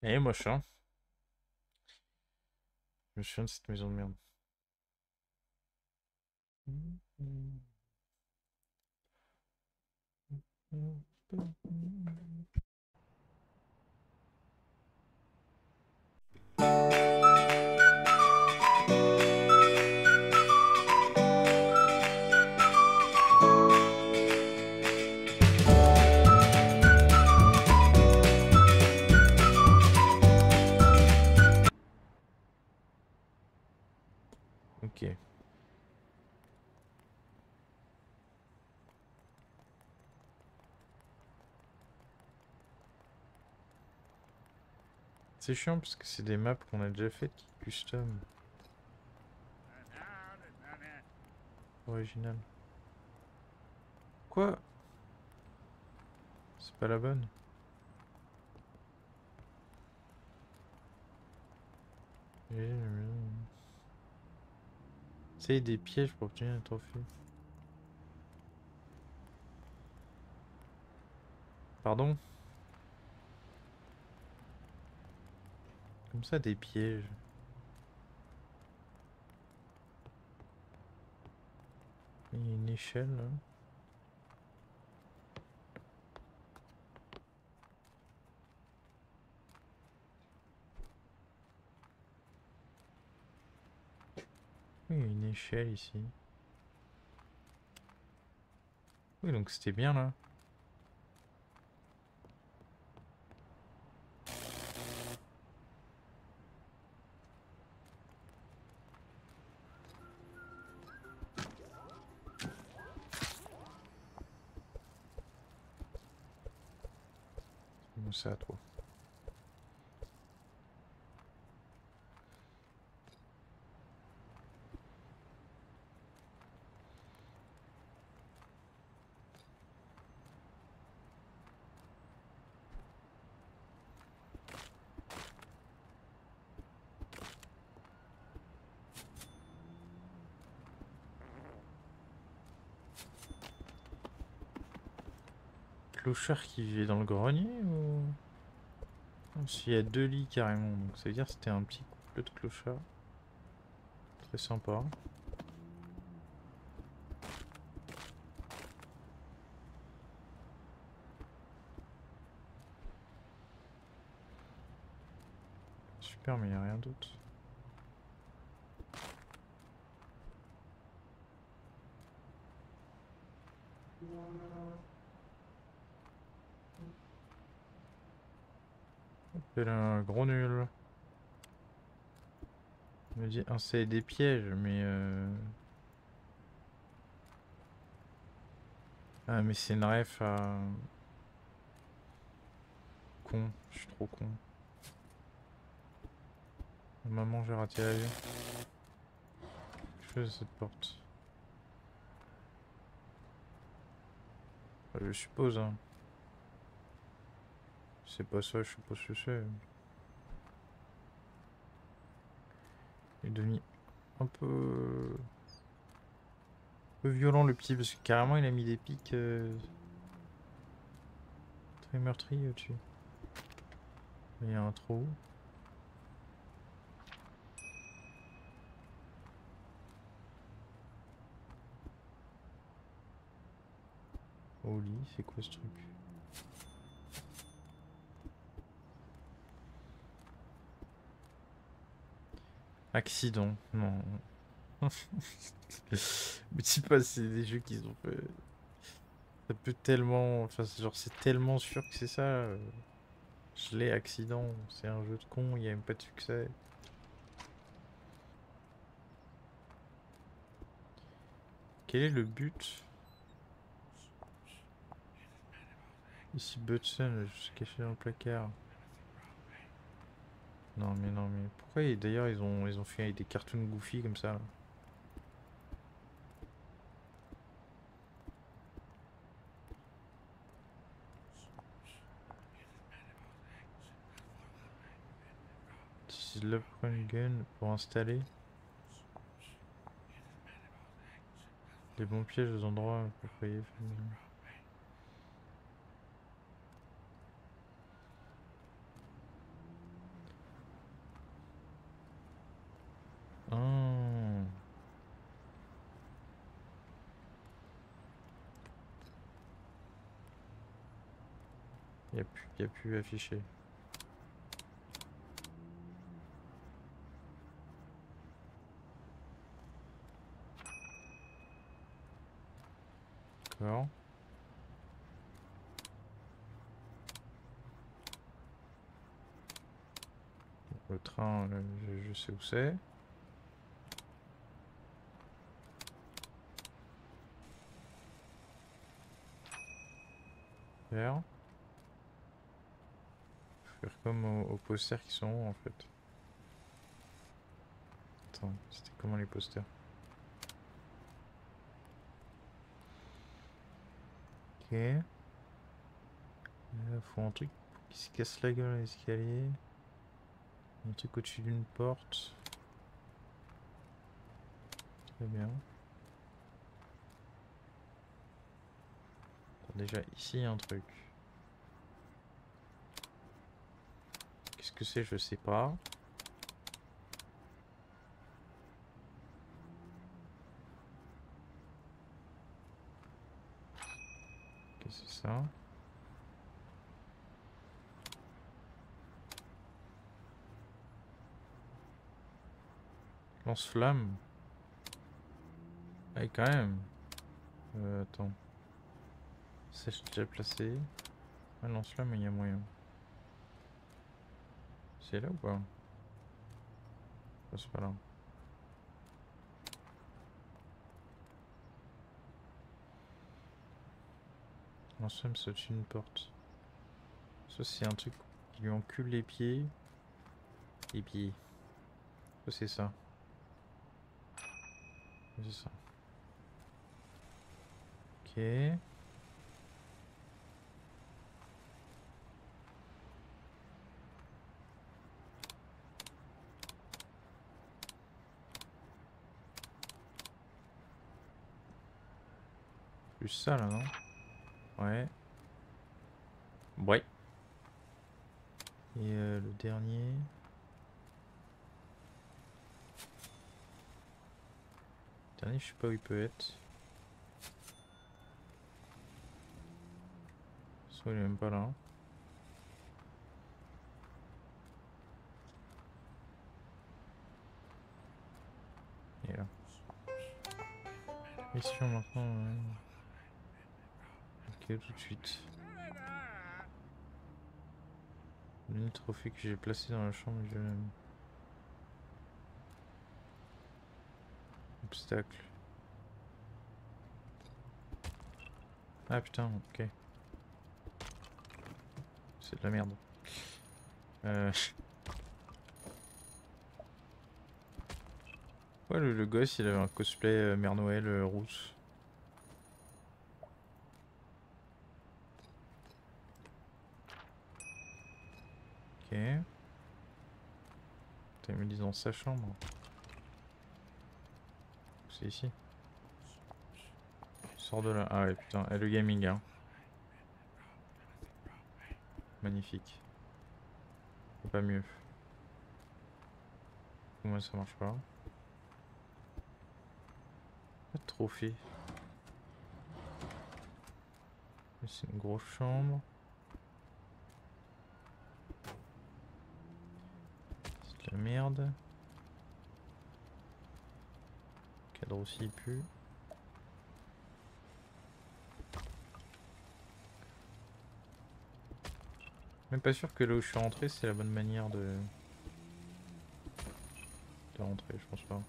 Et moche, hein. Je me souviens de cette maison de merde. Ok. C'est chiant parce que c'est des maps qu'on a déjà faites qui custom. Original. Quoi? C'est pas la bonne. C'est des pièges pour obtenir un trophée. Pardon? Comme ça, des pièges. Il y a une échelle là. Oui, il y a une échelle ici. Oui, donc c'était bien là. Bon, c'est à toi. Clochard qui vivait dans le grenier ou... S'il y a deux lits carrément, donc ça veut dire que c'était un petit couple de clochards. Très sympa. Super, mais il n'y a rien d'autre. C'est un gros nul. Il me dit, ah, c'est des pièges, mais ah, mais c'est une ref à... Con, je suis trop con. Maman, j'ai raté l'avion. Je fais cette porte. Je suppose, hein. C'est pas ça, je sais pas ce que c'est. Il est devenu un peu violent le petit, parce que carrément il a mis des pics très meurtriers au-dessus. Il y a un trou. Au lit, c'est quoi ce truc? Accident, non. Mais je sais pas, c'est des jeux qu'ils ont fait. Ça peut tellement. Enfin, c'est tellement sûr que c'est ça. Je l'ai accident, c'est un jeu de con, il n'y a même pas de succès. Quel est le but? Ici, Butson, je suis caché dans le placard. Non, mais non, mais pourquoi d'ailleurs ils ont fait avec des cartoons goofy comme ça là. This is Love Gun pour installer. Des bons pièges aux endroits appropriés. Y a plus affiché. D'accord. Le train, je sais où c'est. Faire comme aux posters qui sont hauts en fait. Attends, c'était comment les posters? Ok. Faut un truc qui se casse la gueule à l'escalier. Un truc au-dessus d'une porte. Très bien. Déjà ici un truc. Qu'est-ce que c'est? Je sais pas. Qu'est-ce que c'est ça? Lance-flamme. Ah, quand même. Attends. Ça, j'ai déjà placé. Ah, lance-flamme, il y a moyen. C'est là ou pas? C'est pas là. Lance-flamme, c'est au-dessus d'une porte. Ça, c'est un truc qui lui encule les pieds. Les pieds. Ça, c'est ça. C'est ça. Ok. Plus ça là, non? Ouais. Ouais. Et le dernier. Le dernier, je sais pas où il peut être. Soit il est même pas là. Il est là. Mission maintenant. Ok, tout de suite. Le trophée que j'ai placé dans la chambre du jeune homme. Obstacle. Ah putain, ok. C'est de la merde. Ouais, le gosse, il avait un cosplay Mère Noël rousse. Ok. T'as mis dans sa chambre. C'est ici. Sors de là. Ah ouais, putain. Et le gaming, hein. Magnifique. C'est pas mieux. Moi, ça marche pas. Pas de trophée. C'est une grosse chambre. C'est de la merde. Le cadre aussi il pue. Même pas sûr que là où je suis rentré c'est la bonne manière de rentrer, je pense pas.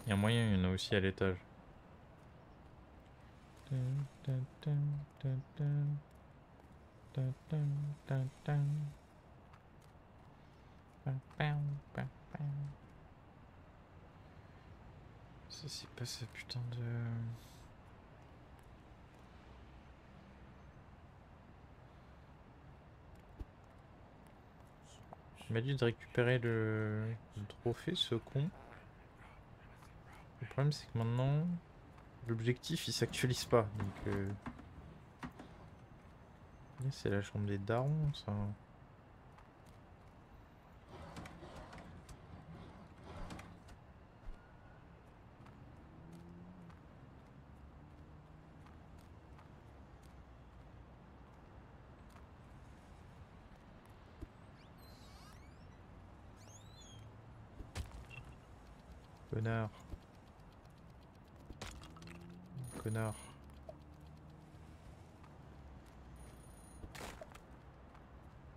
Il y a moyen, il y en a aussi à l'étage. Ça c'est pas ça putain de... Il m'a dit de récupérer le trophée, ce con. Le problème c'est que maintenant, l'objectif il s'actualise pas. Donc C'est la chambre des darons, ça. Connard. Connard.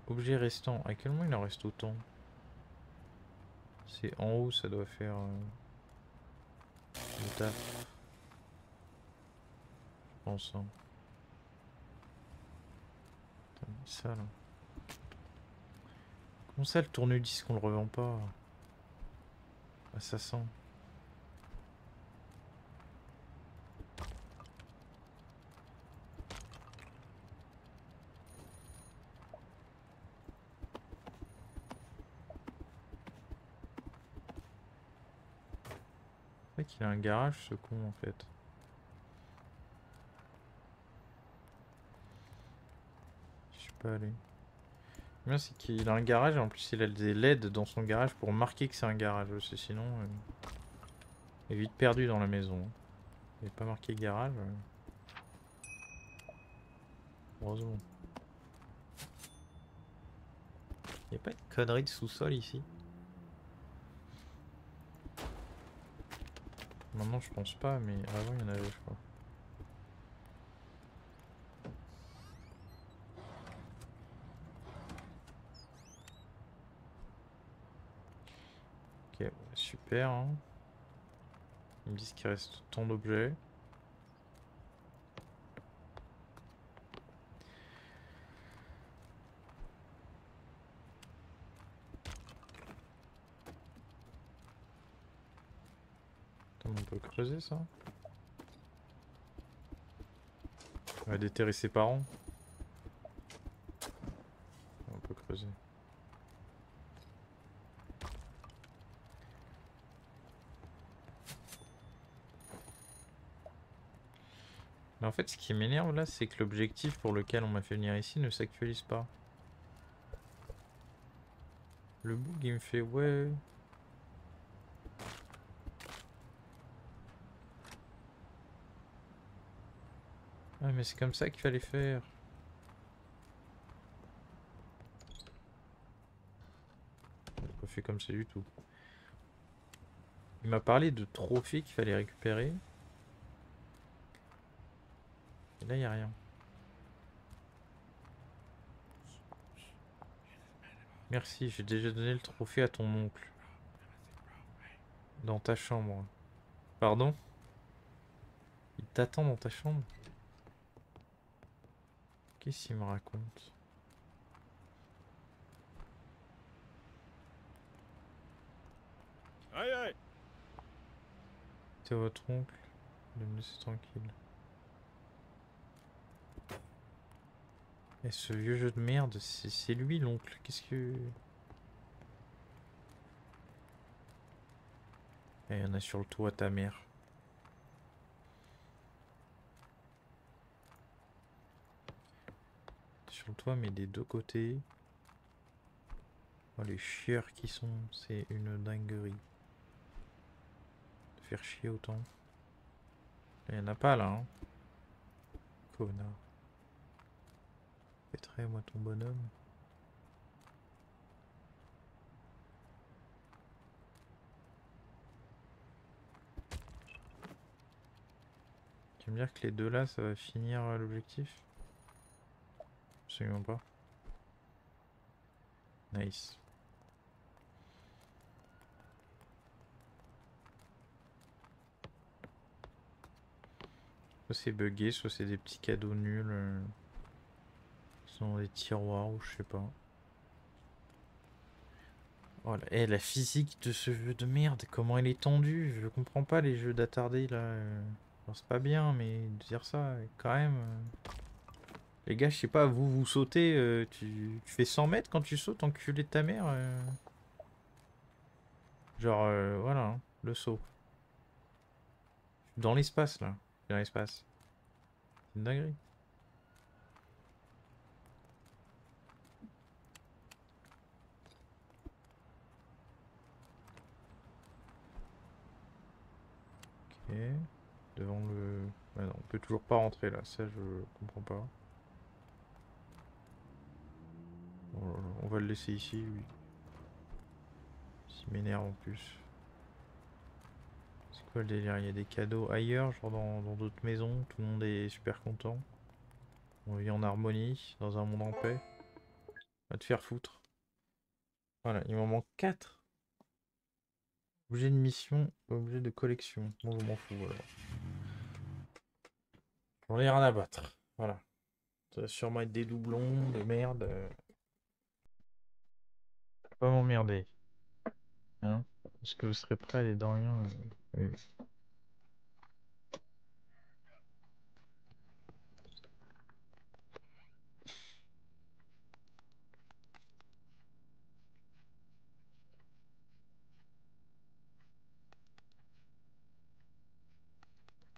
Objet restant. À quel moment il en reste autant? C'est en haut, ça doit faire le taf. Je pense. Hein. Putain, mais ça là. Comment ça le tourne-disque on le revend pas? Ah, ça sent. C'est vrai qu'il a un garage ce con en fait. Je suis pas allé. Le bien c'est qu'il a un garage et en plus il a des LED dans son garage pour marquer que c'est un garage. Parce que sinon il est vite perdu dans la maison. Il n'est pas marqué garage. Heureusement. Il n'y a pas de connerie de sous-sol ici? Maintenant je pense pas mais avant il y en avait je crois. Ok, super. Hein. Ils me disent qu'il reste tant d'objets. Attends, on peut creuser ça? On va déterrer ses parents. On peut creuser. Mais en fait, ce qui m'énerve là, c'est que l'objectif pour lequel on m'a fait venir ici ne s'actualise pas. Le bug il me fait ouais. Ah mais c'est comme ça qu'il fallait faire. J'ai pas fait comme ça du tout. Il m'a parlé de trophées qu'il fallait récupérer. Et là, il n'y a rien. Merci, j'ai déjà donné le trophée à ton oncle. Dans ta chambre. Pardon? Il t'attend dans ta chambre? Qu'est-ce qu'il me raconte? Aïe aïe! C'est votre oncle. De me laisser tranquille. Et ce vieux jeu de merde, c'est lui l'oncle. Qu'est-ce que... Et il y en a sur le toit ta mère. Sur le toit mais des deux côtés. Oh les chieurs qui sont, c'est une dinguerie. De faire chier autant. Il y en a pas là hein. Connard. Fais-moi ton bonhomme. Tu veux me dire que les deux là ça va finir l'objectif? Absolument pas. Nice. Soit c'est bugué, soit c'est des petits cadeaux nuls. Qui sont dans des tiroirs ou je sais pas. Oh là, la physique de ce jeu de merde, comment elle est tendue. Je comprends pas les jeux d'attardés là. Alors, c'est pas bien, mais de dire ça, quand même. Les gars, je sais pas, vous sautez, tu fais 100 mètres quand tu sautes, enculé de ta mère. Genre, voilà, hein, le saut. Dans l'espace là. Dans l'espace. C'est une dinguerie. Ok. Devant le... Ouais, non, on peut toujours pas rentrer là, ça je comprends pas. On va le laisser ici, lui. Il m'énerve en plus. C'est quoi le délire? Il y a des cadeaux ailleurs, genre dans d'autres maisons, tout le monde est super content. On vit en harmonie, dans un monde en paix. Va te faire foutre. Voilà, il m'en manque 4. Objet de mission, objet de collection. Moi je m'en fous alors. J'en ai rien à battre. Voilà. Ça va sûrement être des doublons de merde. Pas m'emmerder. Hein? Est-ce que vous serez prêts à aller dans rien? Oui.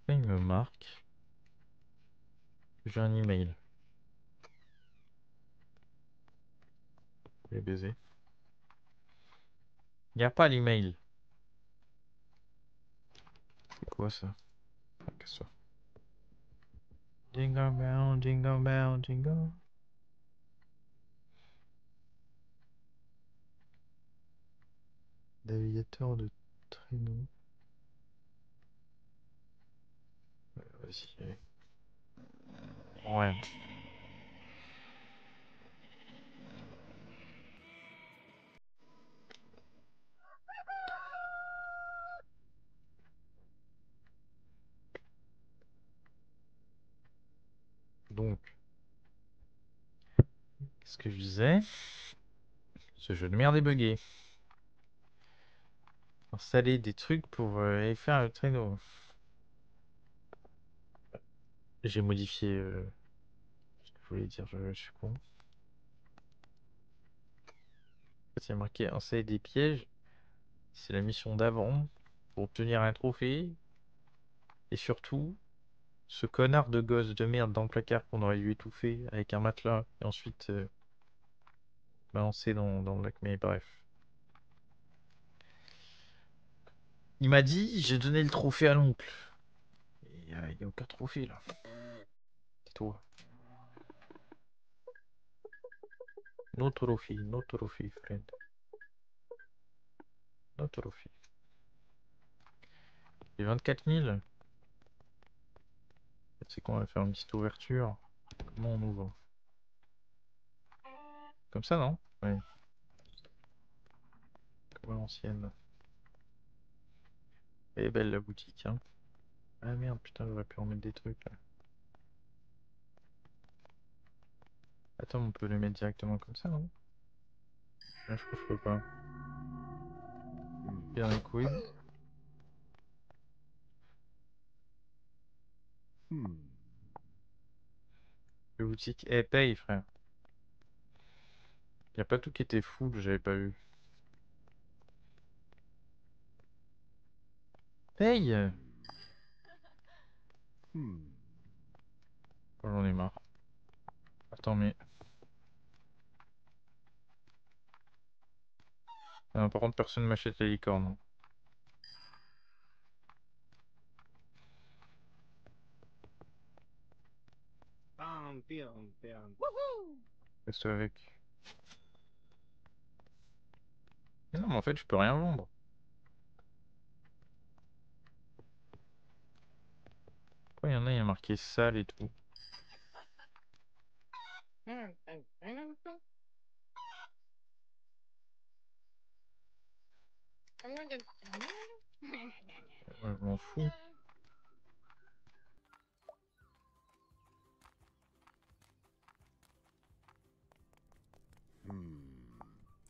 Là, il me marque. J'ai un email. Je vais baiser. Il n'y a pas l'email. C'est quoi ça? Ah, casse-toi. Jingle bell, jingle bell, jingle. Navigateur de traîneau. Vas-y, allez. Ouais. Donc, qu'est-ce que je disais? Ce jeu de merde est bugué. Installer des trucs pour aller faire le traîneau. J'ai modifié ce que je voulais dire, je suis con. En fait, il y a marqué installer des pièges. C'est la mission d'avant pour obtenir un trophée. Et surtout, ce connard de gosse de merde dans le placard qu'on aurait dû étouffer avec un matelas et ensuite balancer dans le lac. Mais bref. Il m'a dit, j'ai donné le trophée à l'oncle. Et il n'y a aucun trophée là. C'est toi. No trophy, friend. No trophy. Et 24 000. C'est qu'on va faire une petite ouverture. Comment on ouvre? Comme ça, non? Oui. Comme à l'ancienne. Elle est belle la boutique, hein. Ah merde, putain, j'aurais pu en mettre des trucs là. Attends, on peut les mettre directement comme ça, non? Là, je crois que je peux pas. Bien les couilles. La boutique. Eh, paye, frère. Y a pas tout qui était full, j'avais pas vu. Paye! Oh, j'en ai marre. Attends, mais. Ah, par contre, personne m'achète la licorne. Reste avec. Mais non, mais en fait, je peux rien vendre. Pourquoi il y en a, il y a marqué sale et tout? Ouais, je m'en fous.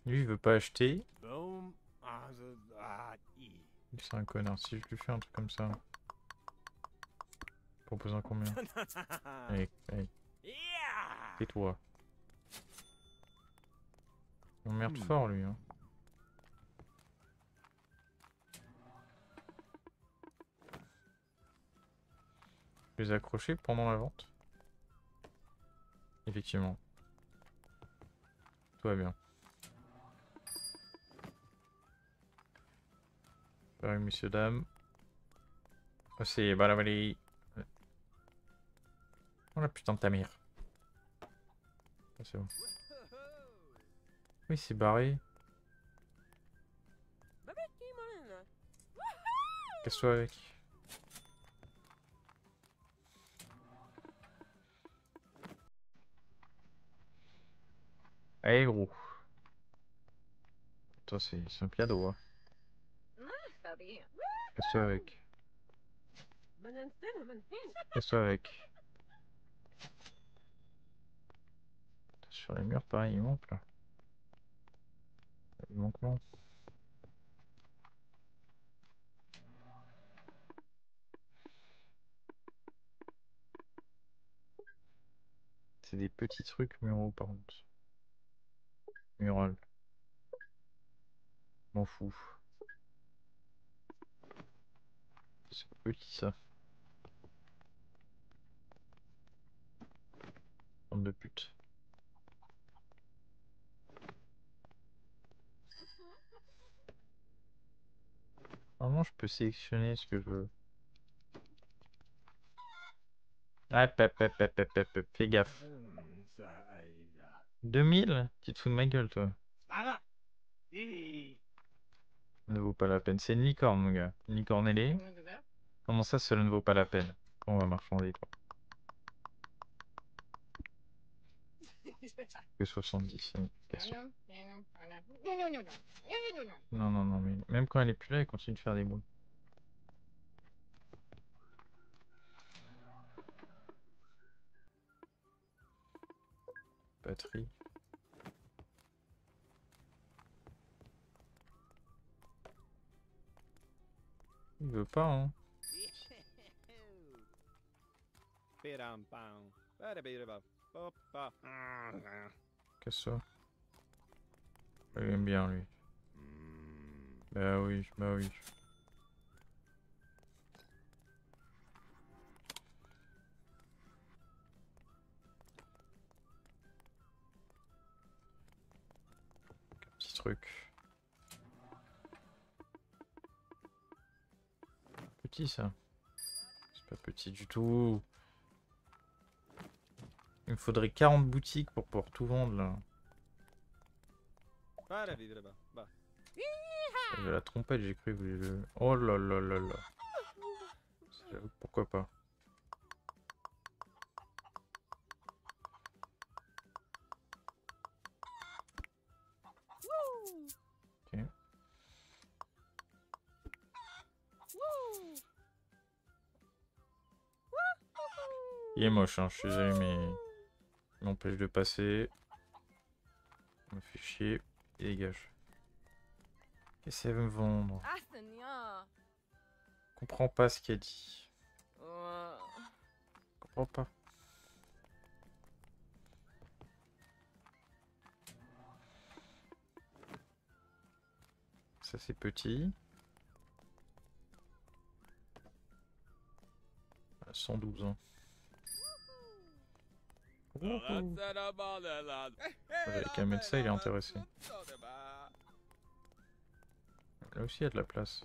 Lui, il veut pas acheter. C'est un connard. Si je lui fais un truc comme ça. Proposant combien? Allez, allez. Tais-toi. Il m'emmerde fort, lui. Hein. Je les ai accrochés pendant la vente. Effectivement. Tout va bien. Pareil, messieurs, dames. Oh, c'est Balabali. Oh la putain de ta mère. Ah, c'est bon. Oui, c'est barré. Casse-toi avec. Allez, gros. Toi, c'est un piano, hein. Casse-toi avec. Casse-toi avec. Sur les murs, pareil, il manque là. Il manque non. C'est des petits trucs muraux par contre. Mural. M'en fous. C'est petit ça. Bande de pute. Normalement, je peux sélectionner ce que je veux. Ah, fais gaffe. 2000? Tu te fous de ma gueule, toi. Ça ne vaut pas la peine. C'est une licorne, mon gars. Une licorne ailée. Comment ça, cela ne vaut pas la peine? On va marchander, toi. Que 70. Non, non, non, mais même quand elle est plus là, elle continue de faire des bruits. Batterie. Il veut pas, hein. Casse-toi. Il aime bien, lui. Bah oui, bah oui. Petit truc. Petit, ça. C'est pas petit du tout. Il me faudrait 40 boutiques pour pouvoir tout vendre, là. J'ai la trompette, j'ai cru que le... Oh là là là là. J'avoue, pourquoi pas. Ok. Il est moche, hein, je suis désolé, mais... Il m'empêche de passer. Il me fait chier. Il dégage. Qu'est-ce qu'elle veut me vendre? Je comprends pas ce qu'elle dit. Je comprends pas. Ça c'est petit. 112 ans. J'avais qu'à mettre ça, il est intéressé. Là aussi il y a de la place.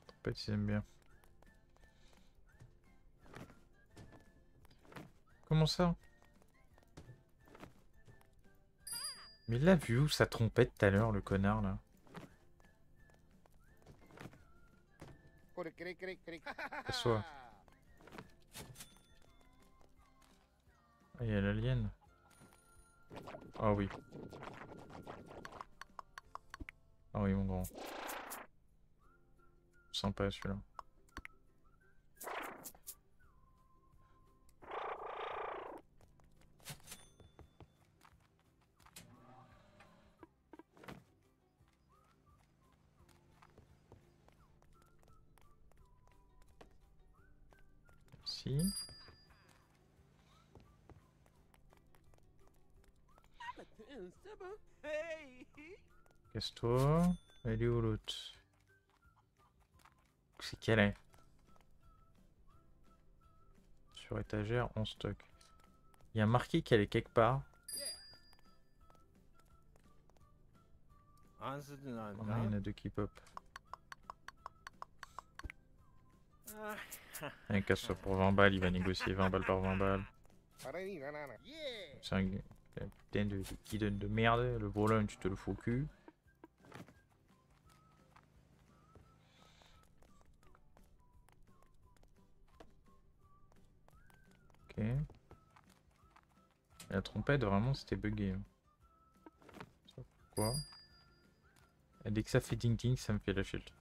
Trompette, ils aiment bien. Comment ça? Mais il l'a vu où sa trompette tout à l'heure, le connard là? Casse-toi. Ah, il y a l'alien. Ah oui. Ah oui, mon grand. Sympa celui-là. Si. Casse-toi. Elle est où l'autre? C'est qu'elle est. Sur étagère en stock. Il y a marqué qu'elle est quelque part. Oh, il y en a deux qui pop. Allez, casse-toi pour 20 balles, il va négocier 20 balles par 20 balles. C'est un putain de qui donne de merde, le voleur tu te le fous au cul. Ok. Et la trompette vraiment c'était bugué. Hein. Je sais pas pourquoi. Et dès que ça fait ding ding ça me fait lâcher le truc.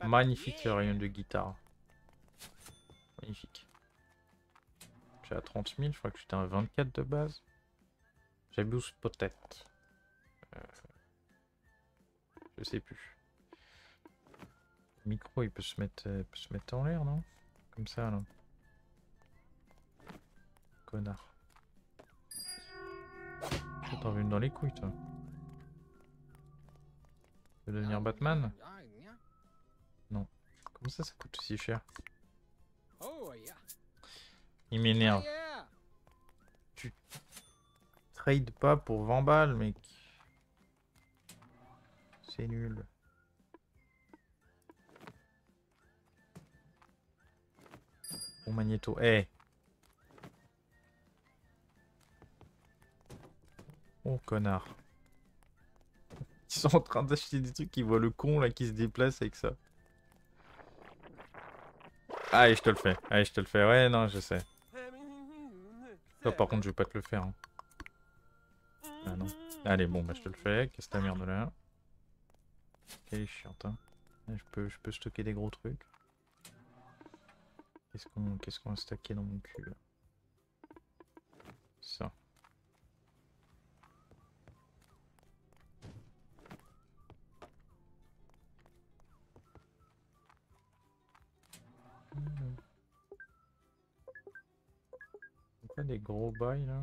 Magnifique rayon de guitare. Magnifique. J'ai à 30 000, je crois que j'étais à 24 de base. J'abuse peut-être. Je sais plus. Le micro il peut se mettre en l'air, non? Comme ça là. Connard. T'en veux une dans les couilles toi. Tu veux devenir Batman? Non. Comment ça coûte aussi cher? Il m'énerve. Tu trades pas pour 20 balles, mec. C'est nul. Bon Magneto. Eh hey. Oh connard. Ils sont en train d'acheter des trucs, ils voient le con là qui se déplace avec ça. Allez, je te le fais. Allez, je te le fais. Ouais, non, je sais. Toi, par contre, je vais pas te le faire. Hein. Ah non. Allez, bon, bah je te le fais. Qu'est-ce que ta merde là? Quelle est chiante, hein. Je peux stocker des gros trucs. Qu'est-ce qu'on va stacker dans mon cul là? Ça. Pas des gros bails là.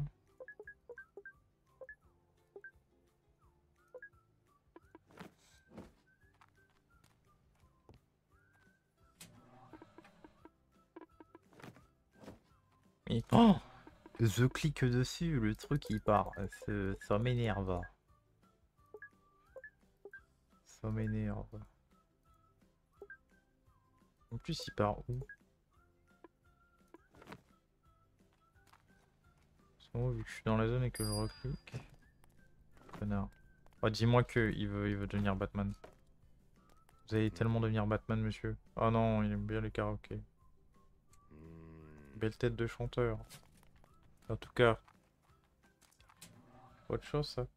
Mais oh, je clique dessus, le truc il part. Ça m'énerve. Ça m'énerve. En plus il part où? Vu que je suis dans la zone et que je reclique. Connard. Oh, dis-moi que il veut devenir Batman. Vous allez tellement devenir Batman, monsieur. Oh non, il aime bien les karaokés. Belle tête de chanteur. En tout cas. Autre chose, ça.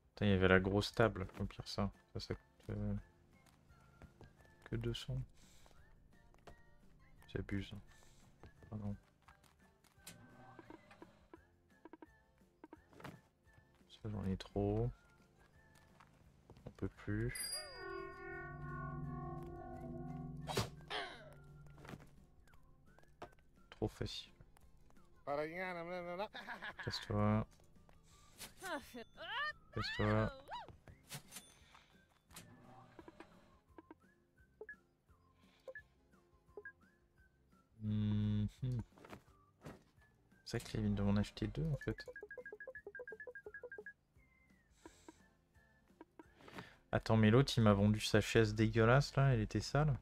Putain, il y avait la grosse table. Au pire, ça. Ça coûte que 200. J'abuse. Oh non. Ça, j'en ai trop. On peut plus. Trop facile. Casse-toi. Casse-toi. C'est vrai qu'il vient de m'en acheter deux en fait. Attends, mais l'autre il m'a vendu sa chaise dégueulasse là, elle était sale.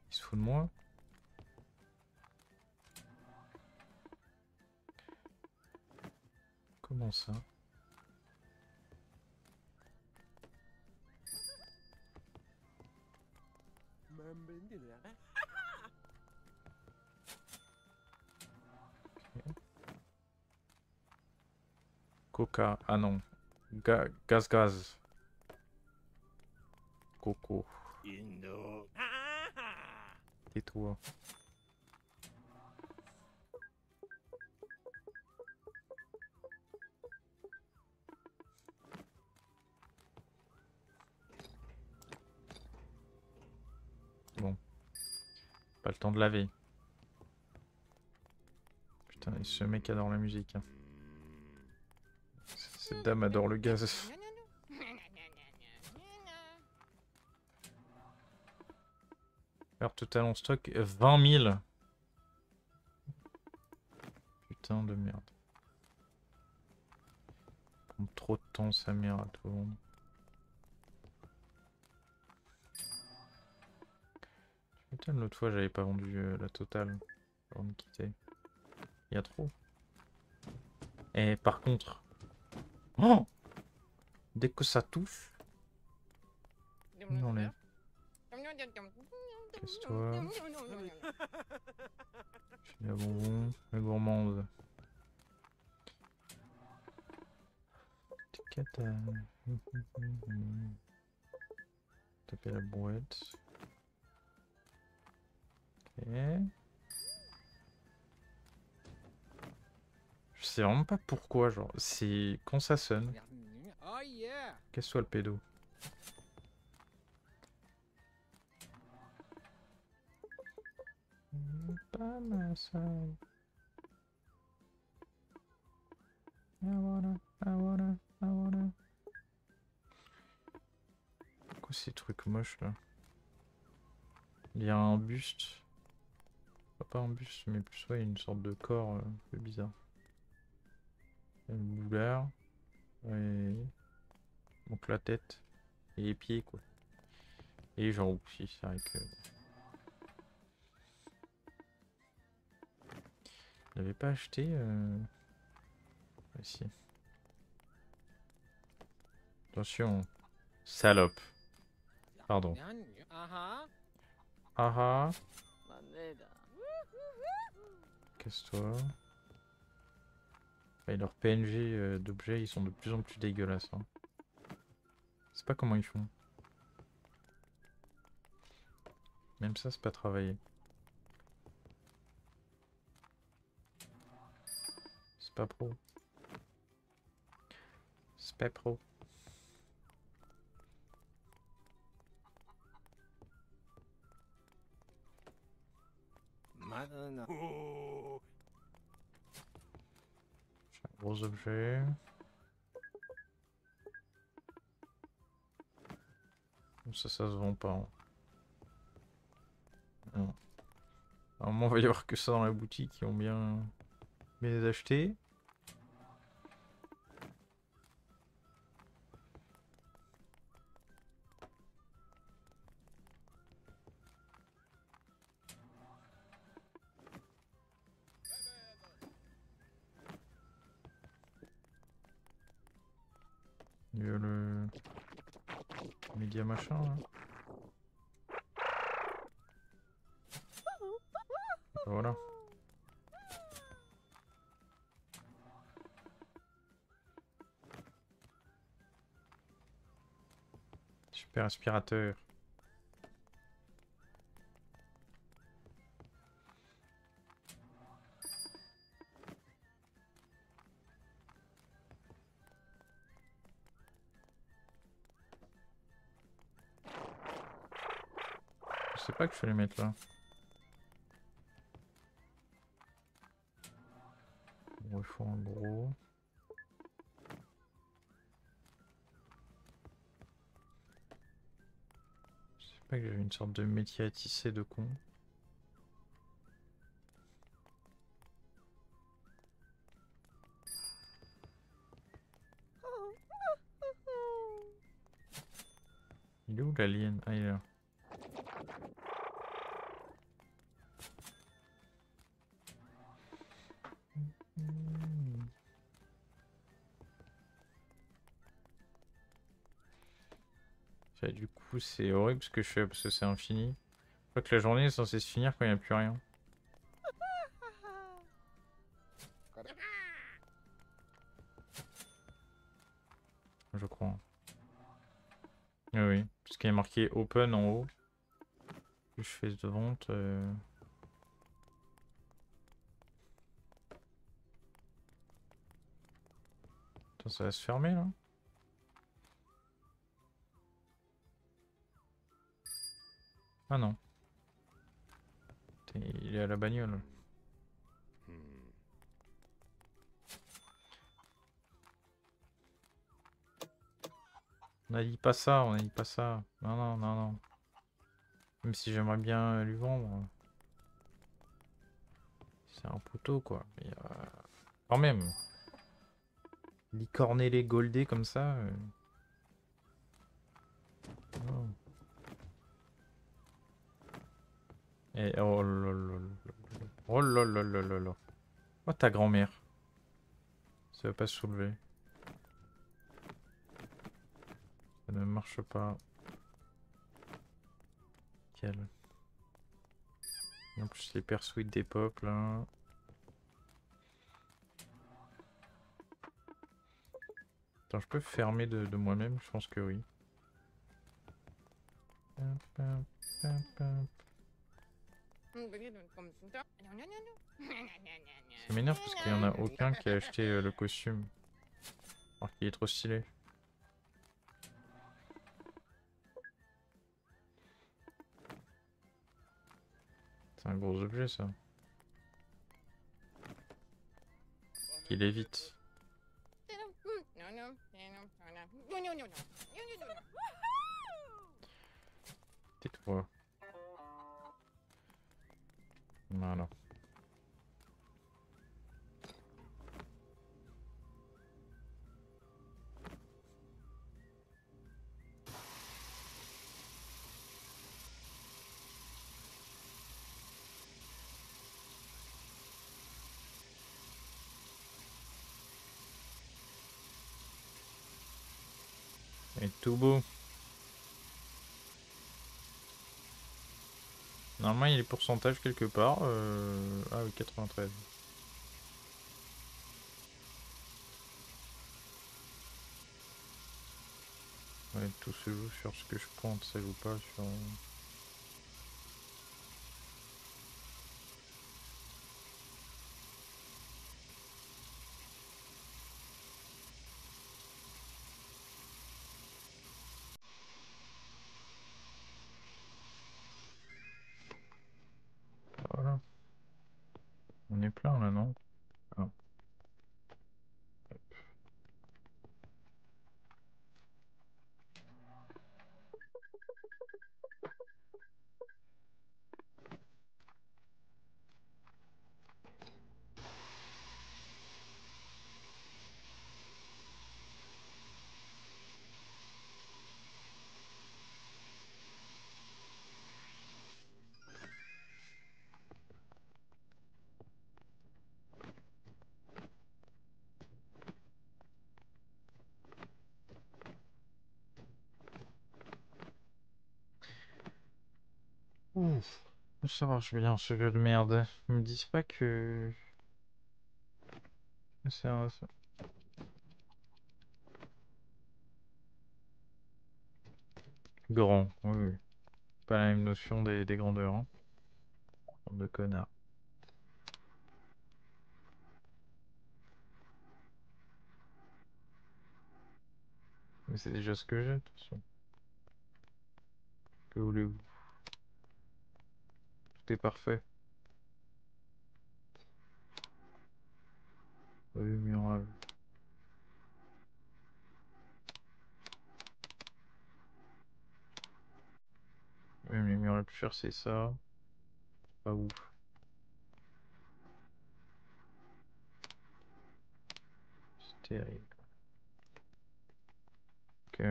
Il se fout de moi. Comment ça? Okay. Coca, ah non. Gaz. Coco. Tais-toi. Bon. Pas le temps de laver. Putain, ce mec adore la musique. Hein. Cette dame adore le gaz. Alors total en stock 20 000. Putain de merde. Ça prend trop de temps sa mère à tout le monde. Putain, l'autre fois j'avais pas vendu la totale avant de quitter. Il y a trop. Et par contre... Oh, dès que ça touche... On enlève. Casse-toi. J'ai la bonbon, la gourmande. Cata. Taper la brouette. Ok. Je sais vraiment pas pourquoi, genre, c'est quand ça sonne. Qu'est-ce que soit le pédo? Pas mal ça. I wanna. Quoi ces trucs moches là? Il y a un buste. Enfin, pas un buste, mais plus ouais, une sorte de corps un peu bizarre. Il y a une boulard. Ouais. Donc la tête. Et les pieds quoi. Et les jambes aussi, c'est vrai que... Il n'avait pas acheté... Ici. Attention. Salope. Pardon. Ah. Casse-toi. Et leurs PNG d'objets, ils sont de plus en plus dégueulasses. Hein. Je sais pas comment ils font. Même ça, c'est pas travaillé. C'est pas pro. C'est pas pro. J'ai un gros objet. Ça se vend pas. Hein. Non. À un moment, il va y avoir que ça dans la boutique qui ont bien les acheter. Il y a le média machin là. Voilà. Super aspirateur. Je sais pas que je vais les mettre là. Bon, il faut un gros. Je sais pas que j'avais une sorte de métier à tisser de con. Il est où l'alien? Ah, il est là. Ça, du coup, c'est horrible ce que je fais parce que c'est infini. Je crois que la journée est censée se finir quand il n'y a plus rien. Je crois. Ah oui, parce qu'il y a marqué open en haut. Je fais de vente. Attends, ça va se fermer là? Ah non. Il est à la bagnole. On a dit pas ça, on a dit pas ça. Non, non, non, non. Même si j'aimerais bien lui vendre. C'est un poteau quoi. Mais quand même. Licorner les goldés comme ça. Oh. Et oh là là là. Oh là là là là là. Oh ta grand-mère. Ça va pas se soulever. Ça ne marche pas. Quel. En plus les persuites des pop là. Attends, je peux fermer de moi-même? Je pense que oui. Ça m'énerve parce qu'il n'y en a aucun qui a acheté le costume. Alors qu'il est trop stylé. C'est un gros objet ça. Qu'il évite. Tais-toi. Voilà. Et tout beau. Normalement, il y a les pourcentages quelque part. Ah oui, 93. Ouais, tout se joue sur ce que je prends, ça joue pas sur... Voilà. On est plein là, non? Ah. Ouf. Ça marche bien ce jeu de merde. Me disent pas que... C'est un... Grand, oui, oui. Pas la même notion des grandeurs, hein. Bande de connards. Mais c'est déjà ce que j'ai, de toute façon. Que voulez-vous? Tout est parfait. Oui, Mural. Oui, mais Mural le plus cher, c'est ça. Pas ouf. C'est terrible. Ok.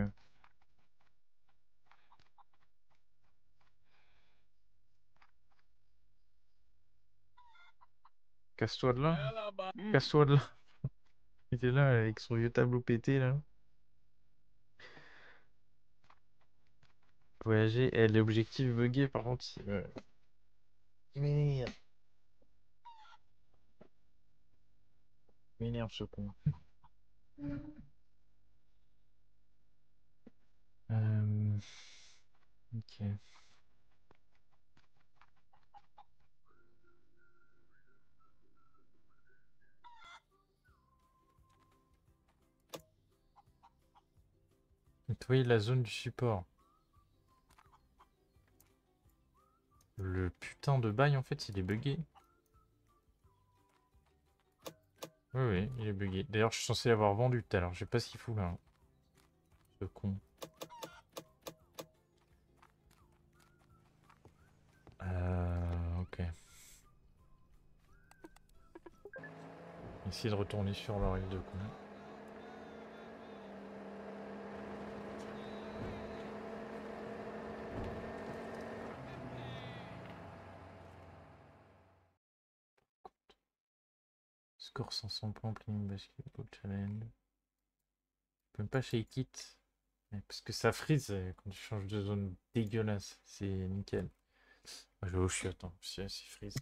Casse-toi de là. Casse-toi de là. Il était là avec son vieux tableau pété là. Voyager. Et l'objectif bugué par contre. Merde. M'énerve ce con. Ok. Nettoyer la zone du support. Le putain de bail en fait il est bugué. Oui, oui, il est bugué. D'ailleurs, je suis censé l'avoir vendu tout à l'heure. Je sais pas ce qu'il fout là. Ce con. Essayer de retourner sur leur île de con. Score 500 points, playing basketball challenge. Je peux même pas shake it. Parce que ça freeze quand tu changes de zone dégueulasse. C'est nickel. Moi, je vais au chiottes, hein, si freeze.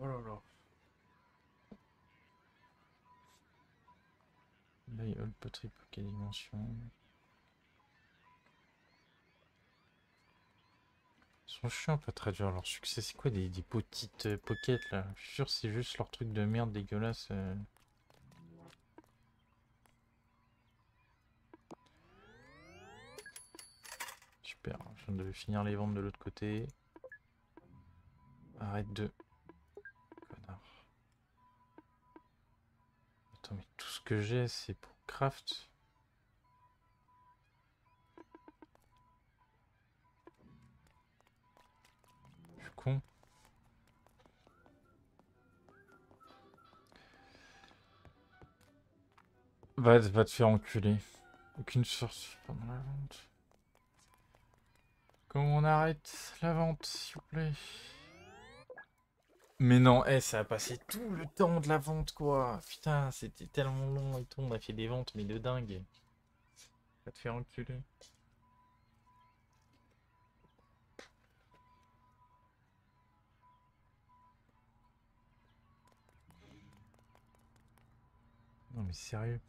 Oh là là. Là, il y a le poterie pocket dimension. Ils sont chiants, pas très dur. Leur succès, c'est quoi des petites pockets là? Je suis sûr que c'est juste leur truc de merde dégueulasse. Super, je viens de finir les ventes de l'autre côté. Arrête de... Connard. Attends, mais tout ce que j'ai, c'est pour craft. Je suis con. Va te faire enculer. Aucune source pendant la vente. Comment on arrête la vente, s'il vous plaît? Mais non, ça a passé tout le temps de la vente, quoi. Putain, c'était tellement long et tout. On a fait des ventes, mais de dingue. Va te faire enculer. Non, mais sérieux.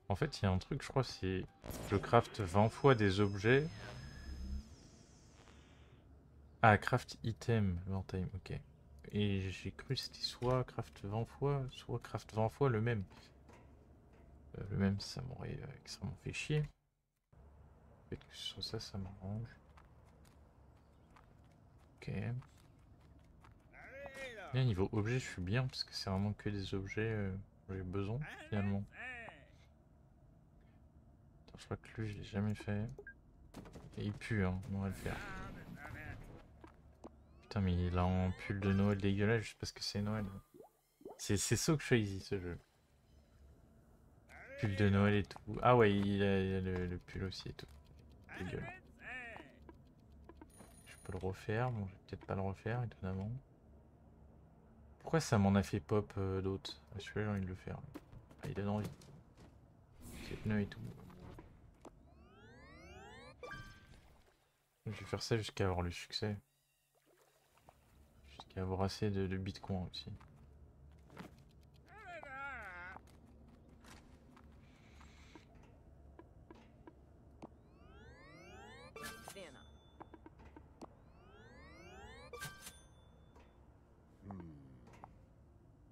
En fait, il y a un truc, je crois, c'est... Je craft 20 fois des objets. Ah, craft item, 20 time, ok. Et j'ai cru que c'était soit craft 20 fois, soit craft 20 fois le même. Le même, ça m'aurait extrêmement fait chier. Peut-être que sur ça, ça m'arrange. Ok. Bien, niveau objet, je suis bien, parce que c'est vraiment que des objets dont j'ai besoin, finalement. Attends, je crois que lui, je l'ai jamais fait. Et il pue, hein, on va le faire. Putain, mais il a un pull de Noël dégueulasse juste parce que c'est Noël. C'est so crazy, ce jeu. Pull de Noël et tout. Ah ouais, il a le pull aussi et tout. Dégueulasse. Je peux le refaire, bon, je vais peut-être pas le refaire, étonnamment. Pourquoi ça m'en a fait pop d'autres? Ah, celui-là, j'ai envie de le faire. Ah, il donne envie. C'est pneus et tout. Je vais faire ça jusqu'à avoir le succès. Jusqu'à avoir assez de bitcoin aussi.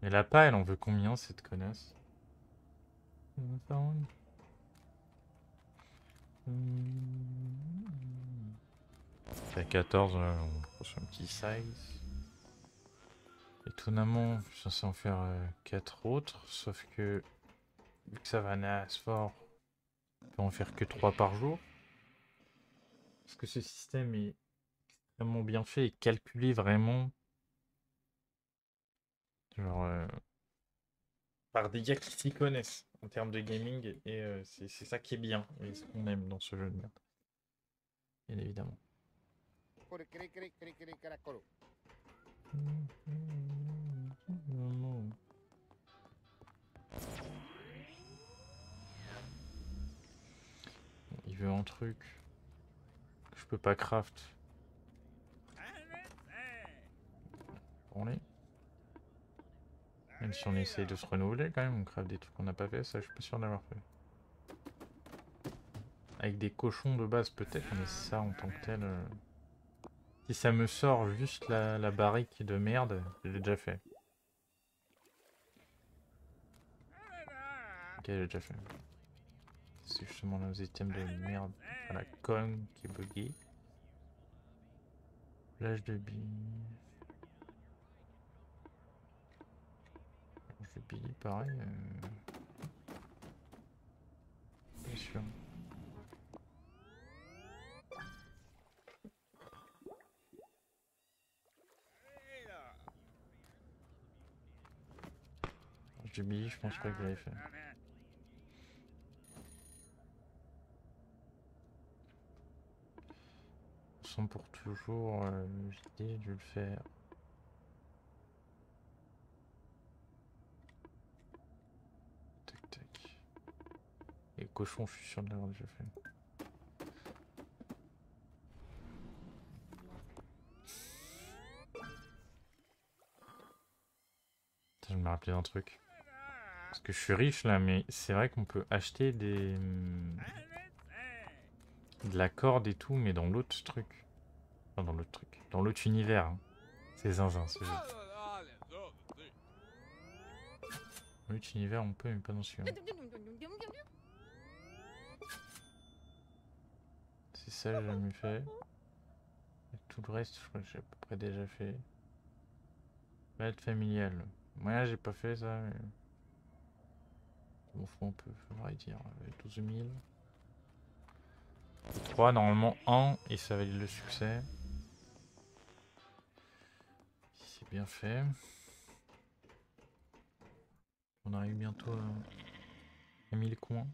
Mais la pas, elle en veut combien cette connasse? C'est à 14, on prend un petit size. Étonnamment, je suis censé en faire 4 autres, sauf que vu que ça va nasse fort, on peut en faire que 3 par jour. Parce que ce système est extrêmement bien fait et calculé vraiment. Genre, par des gars qui s'y connaissent en termes de gaming, et c'est ça qui est bien, et ce qu'on aime dans ce jeu de merde. Bien évidemment. non. Il veut un truc que je peux pas craft. On est. Même si on essaye de se renouveler quand même, on crave des trucs qu'on n'a pas fait, ça je suis pas sûr d'avoir fait. Avec des cochons de base peut-être, mais ça en tant que tel... Si ça me sort juste la barrique de merde, je l'ai déjà fait. Ok, j'ai déjà fait. C'est justement nos items de merde à la con qui est bugué. Plage de billes. Plage de billes, pareil. Bien sûr. Plage de billes, je pense pas que je l'avais fait. Sans pour toujours, j'ai dû le faire. Tac tac. Et cochon, je suis sûr de l'avoir déjà fait. Putain, je me rappelais d'un truc. Parce que je suis riche là, mais c'est vrai qu'on peut acheter des... de la corde et tout, mais dans l'autre truc. Enfin, dans l'autre truc. Dans l'autre univers. Hein. C'est zinzin ce jeu. Dans l'autre univers, on peut, mais pas dans celui-là. C'est ça, j'ai jamais fait. Et tout le reste, je crois que j'ai à peu près déjà fait. Balade familiale. Moi, j'ai pas fait ça, mais... Je m'en fous un peu, faudrait dire. 12 000. 3, normalement 1, et ça valide le succès. Si c'est bien fait. On arrive bientôt à 1000 coins.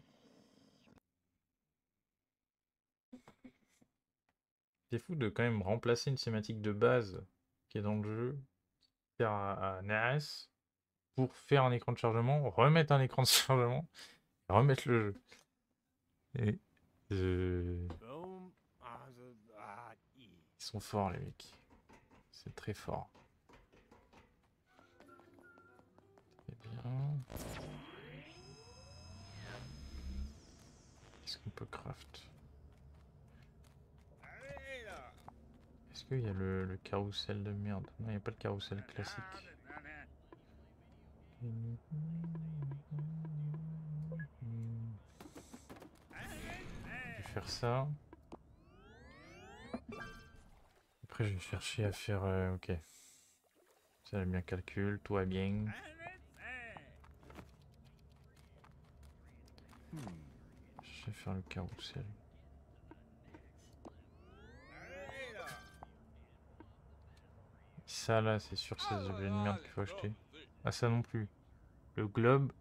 C'est fou de quand même remplacer une cinématique de base qui est dans le jeu, faire à NAS, pour faire un écran de chargement, remettre un écran de chargement, et remettre le jeu. Et ils sont forts les mecs. C'est très fort. Très bien. Qu'est-ce qu'on peut craft? Est-ce qu'il y a le carrousel de merde? Non, il n'y a pas le carrousel classique. Je vais faire ça. Après, je vais chercher à faire... ok. Ça, j'ai bien calcul, tout va bien. Je vais faire le carrousel. Ça, là, c'est sûr que c'est des objets de merde qu'il faut acheter. Ah, ça non plus. Le globe.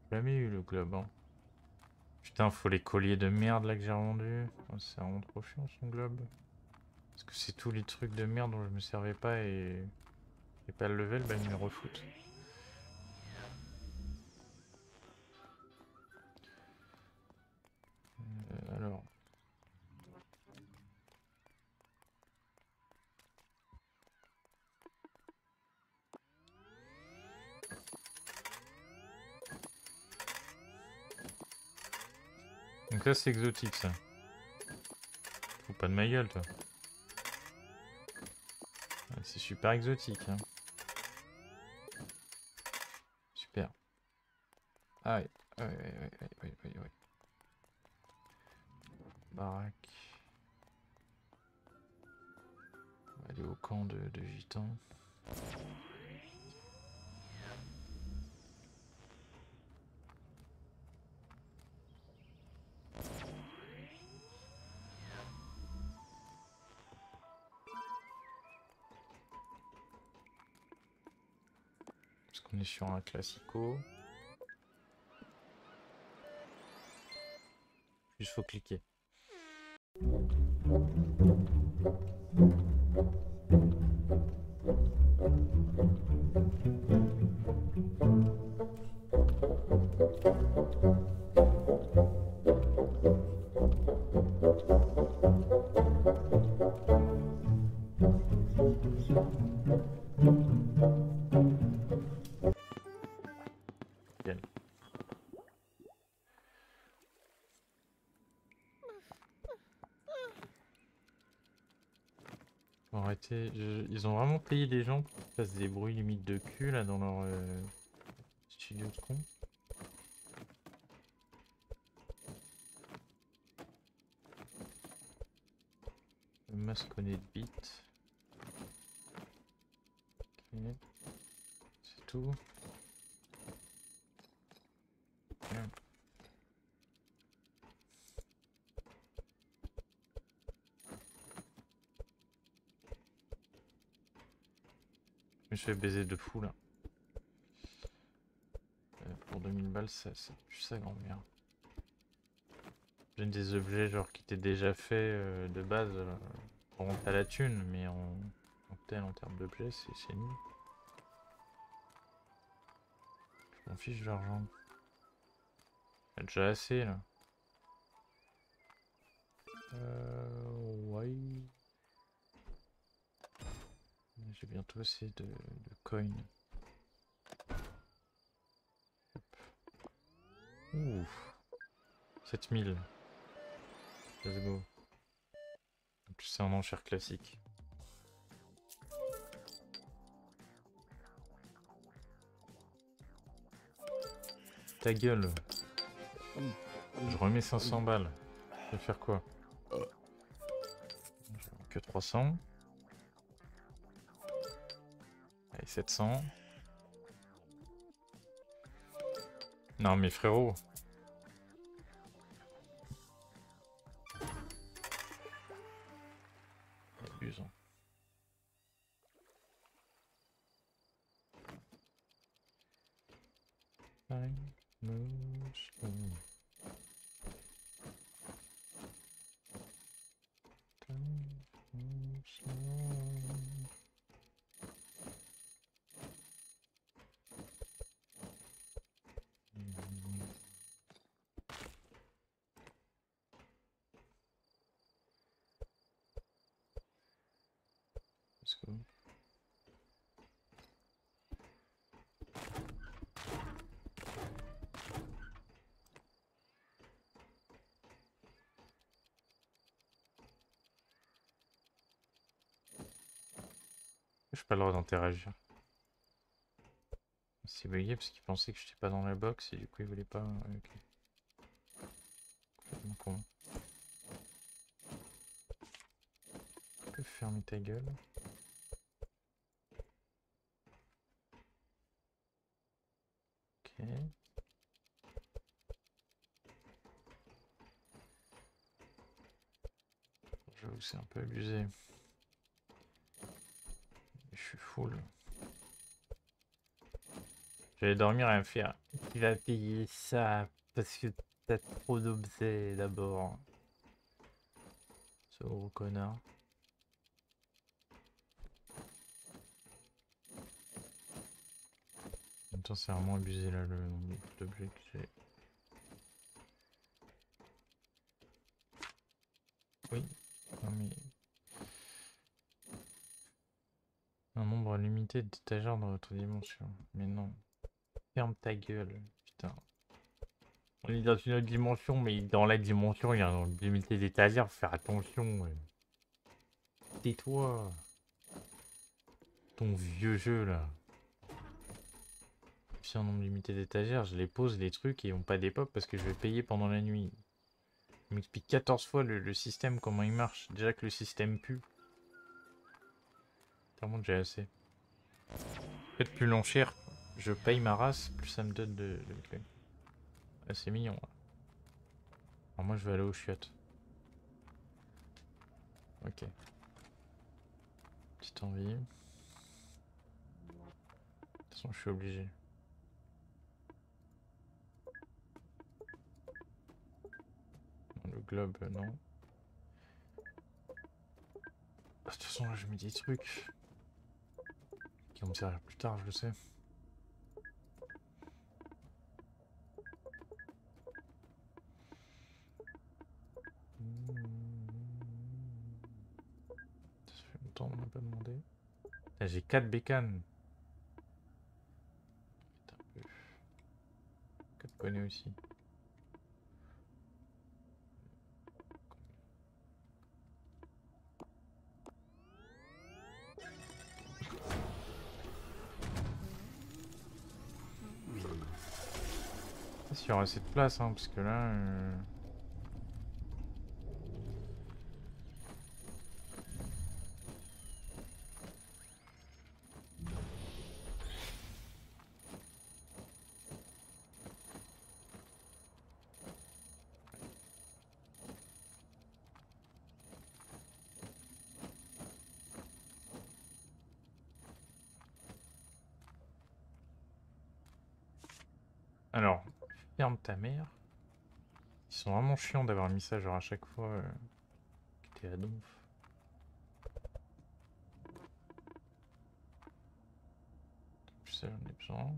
J'ai jamais eu le globe, hein. Putain, faut les colliers de merde, là, que j'ai revendus. Oh, c'est vraiment trop chiant, son globe. Parce que c'est tous les trucs de merde dont je me servais pas et pas le level, bah, ils me les refoutent. Alors... Donc là, c'est exotique, ça. Faut pas de ma gueule, toi. Ah, c'est super exotique, hein. Super. Ah ouais, ouais. Baraque. On va aller au camp de gitans. Parce qu'on est sur un classico. Juste faut cliquer. Bien. Faut arrêter. Ils ont vraiment payé les gens pour qu'ils fassent des bruits limite de cul là dans leur studio de con. Le masque connaît de bits. Ok. C'est tout. Bien. Je me suis fait baiser de fou là. Pour 2000 balles, ça pue sa grand-mère. J'ai des objets genre qui étaient déjà faits de base pour rentrer à la thune, mais en termes d'objets, c'est nul. Je m'en fiche de l'argent. Il y a déjà assez là. Ouais. J'ai bientôt assez de coins. Ouf. 7000. Let's go. En plus, c'est un enchère classique. Ta gueule. Je remets 500 balles. Je vais faire quoi? Que 300. Allez, 700. Non mais frérot. Abusant. Time moves slow. Time moves slow. Let's go. J'ai pas le droit d'interagir. C'est bugué parce qu'il pensait que j'étais pas dans la box et du coup il voulait pas. Ok. Complètement con. Tu peux fermer ta gueule. Ok. J'avoue que c'est un peu abusé. Je suis full. J'allais dormir et me faire. Tu vas payer ça parce que t'as trop d'objets d'abord. Ce gros connard. En même temps, c'est vraiment abusé là le nombre d'objets que j'ai. Oui. Non mais. Un nombre limité d'étagères dans votre dimension. Mais non. Ferme ta gueule. Putain. On est dans une autre dimension, mais dans la dimension, il y a un nombre limité d'étagères. Faut faire attention. Ouais. Tais-toi. Ton vieux jeu là. Si un nombre limité d'étagères, je les pose les trucs et ils ont pas d'époque parce que je vais payer pendant la nuit. Il m'explique 14 fois le système, comment il marche. Déjà que le système pue. Tellement déjà assez. En fait, plus l'enchère, je paye ma race, plus ça me donne de clés. Ah, c'est mignon. Là. Alors moi, je vais aller aux chiottes. Ok. Petite envie. De toute façon, je suis obligé. Non, le globe, non. De toute façon, là, je mets des trucs. vont me servir plus tard, je le sais. Ça fait longtemps qu'on n'a pas demandé. J'ai 4 bécanes. 4 poneys aussi. Je sais pas s'il y aura assez de place, hein, parce que là... Alors, ferme ta mère. Ils sont vraiment chiants d'avoir mis ça genre à chaque fois. T'es à donf. Plus ça j'en ai besoin.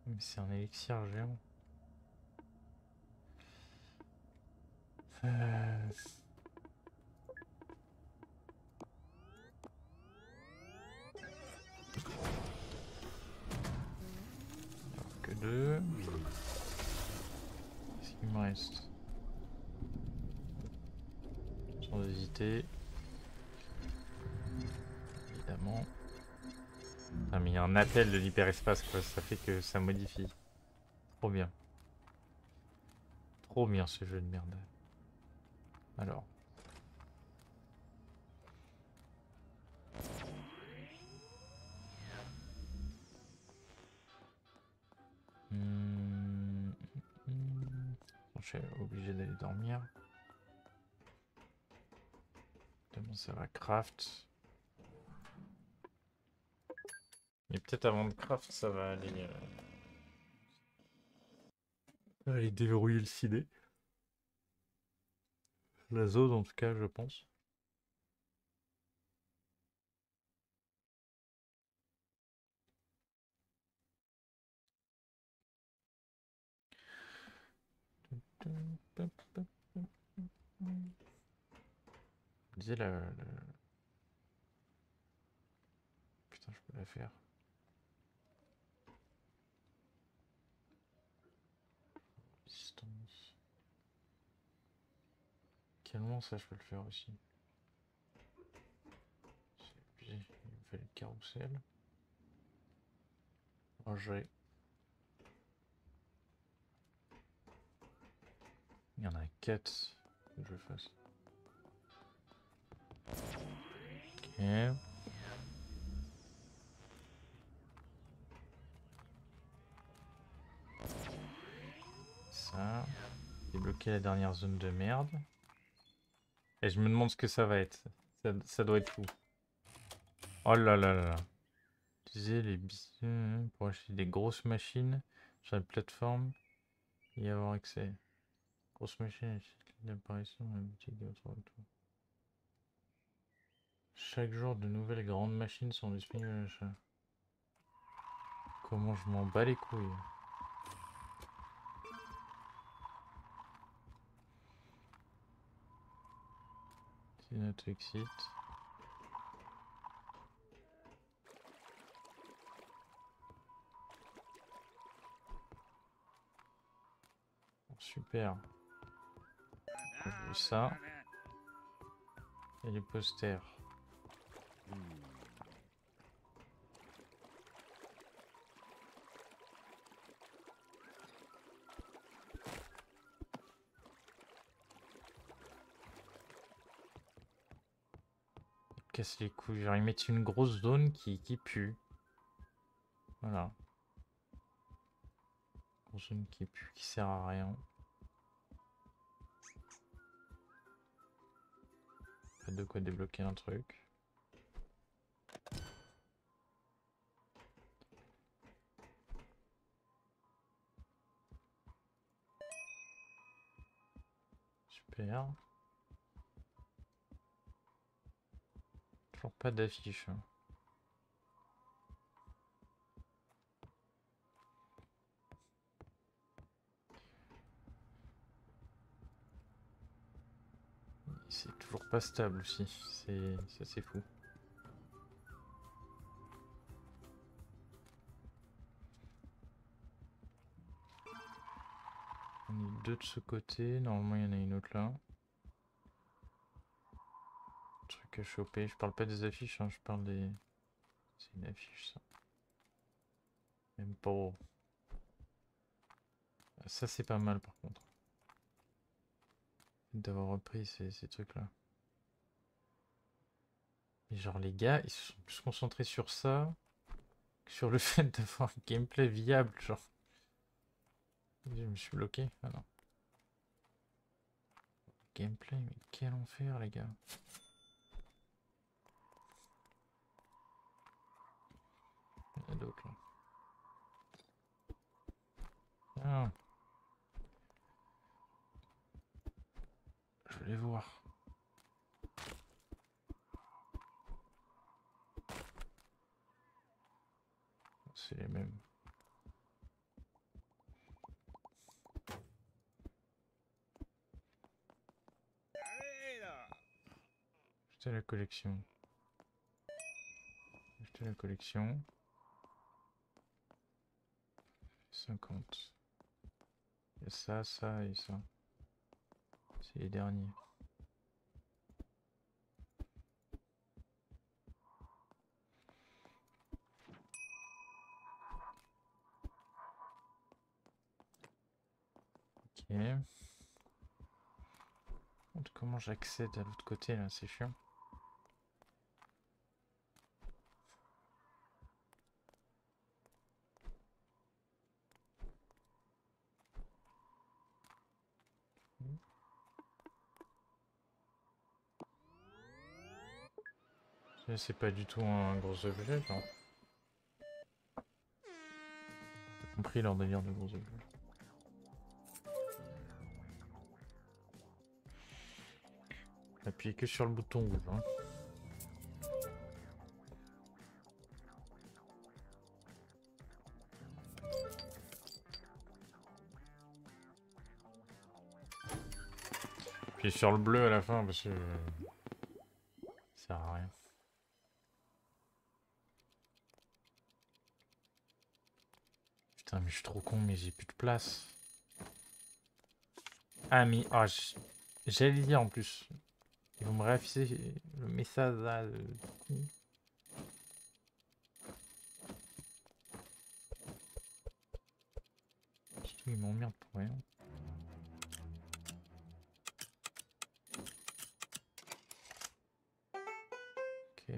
Mais c'est un élixir géant. Euh... Que 2. Qu'est-ce qu'il me reste? Sans hésiter. Évidemment. Ah mais il y a un appel de l'hyperespace quoi, ça fait que ça modifie. Trop bien. Trop bien ce jeu de merde. Alors. Je suis obligé d'aller dormir. Demain ça va craft. Mais peut-être avant de craft ça va aller déverrouiller le CD. La zone en tout cas je pense. Je disais putain, je peux la faire. Distance. Quellement ça je peux le faire aussi. C'est abusé. Il me fallait le carrousel. Ranger. Il y en a 4 que je fasse. Ok. Ça. Débloquer la dernière zone de merde. Et je me demande ce que ça va être. Ça doit être fou. Oh là là là là. Utiliser les bisous pour acheter des grosses machines sur la plateforme et y avoir accès. Grosse machine, l'apparition dans la boutique de votre retour. Chaque jour, de nouvelles grandes machines sont disponibles à l'achat. Comment je m'en bats les couilles. C'est notre exit. Bon, super. On veut ça. Et les posters. Casse les couilles. Genre, ils mettent une grosse zone qui pue. Voilà. Grosse zone qui pue, qui sert à rien. Pas de quoi débloquer un truc. Super. Toujours pas d'affiche. Hein. C'est toujours pas stable aussi. Ça c'est fou. On est deux de ce côté. Normalement il y en a une autre là. Truc à choper. Je parle pas des affiches, hein, je parle des... C'est une affiche ça. Même pas. Ça c'est pas mal par contre. D'avoir repris ces trucs là. Et genre les gars, ils se sont plus concentrés sur ça que sur le fait d'avoir un gameplay viable, genre. Je me suis bloqué. Ah non. Gameplay, mais quel enfer les gars. Il y en a d'autres là. Ah, je voulais voir. C'est les mêmes. Acheter la collection. Acheter la collection. 50. Il y a ça, ça et ça. C'est les derniers. Ok. Comment j'accède à l'autre côté là, c'est chiant. C'est pas du tout un gros objet, non. J'ai compris leur délire de gros objets. Appuyez que sur le bouton rouge. Hein. Appuyez sur le bleu à la fin parce que ça sert à rien. Putain mais je suis trop con mais j'ai plus de place. Ah mais oh, j'allais le dire en plus. Ils vont me réafficher le message là. Surtout ils m'emmerdent pour rien. Ok.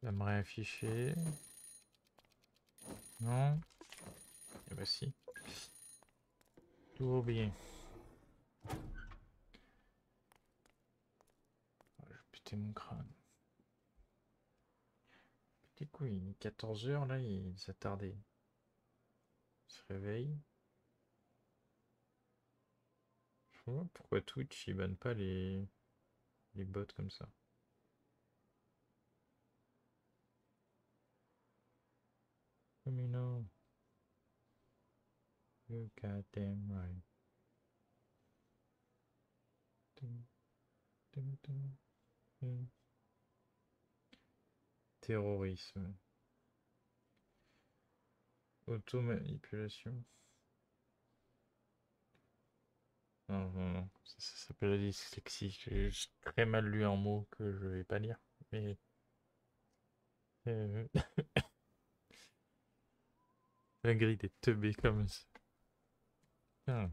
Il va me réafficher. Non. Et bah si. Tout bien. Je vais péter mon crâne. Petit coup, il est 14 h là, il s'est tardé. Il se réveille. Je sais pas pourquoi Twitch il banne pas les bots comme ça. Let me know. You goddamn right. Terrorisme. Automanipulation. Non, non, non. Ça s'appelle la dyslexie. J'ai très mal lu un mot que je vais pas lire. Mais. La grille des teubés comme ça. Ah.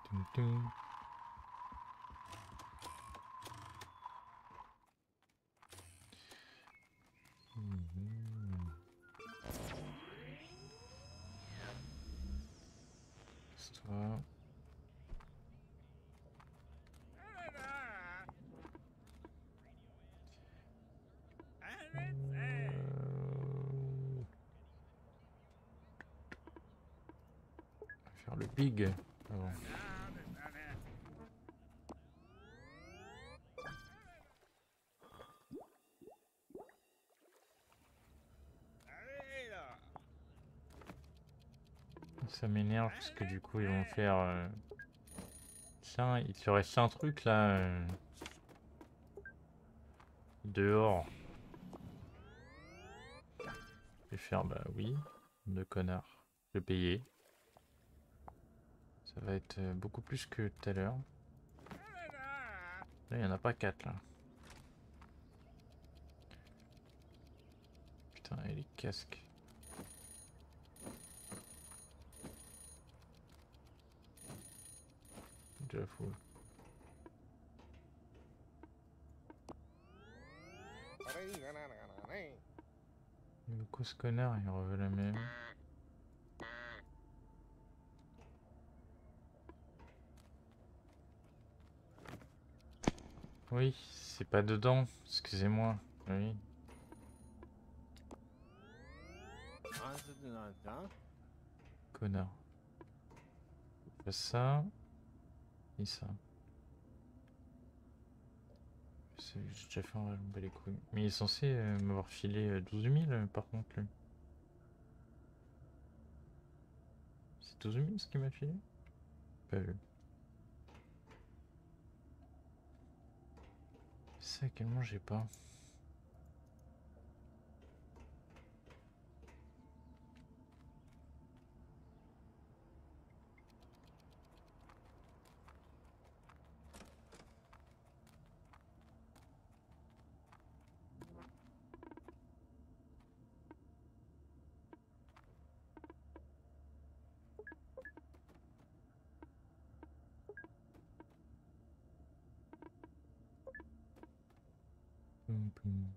Tum, tum. Histoire. Faire le pig avant. Ça m'énerve parce que du coup ils vont faire... Tiens, il te reste un truc là. Dehors. Je vais faire bah oui. De connard. Je vais payer. Ça va être beaucoup plus que tout à l'heure. Là il n'y en a pas 4 là. Putain, et les casques. Déjà fou. Du coup ce connard il reveut la même. Oui, c'est pas dedans, excusez-moi. Oui. Connard. Fais ça. Et ça. J'ai déjà fait un bas les couilles. Mais il est censé m'avoir filé 12 000 par contre lui. C'est 12 000 ce qu'il m'a filé? Pas vu. C'est à quel moment j'ai pas. Poum, poum.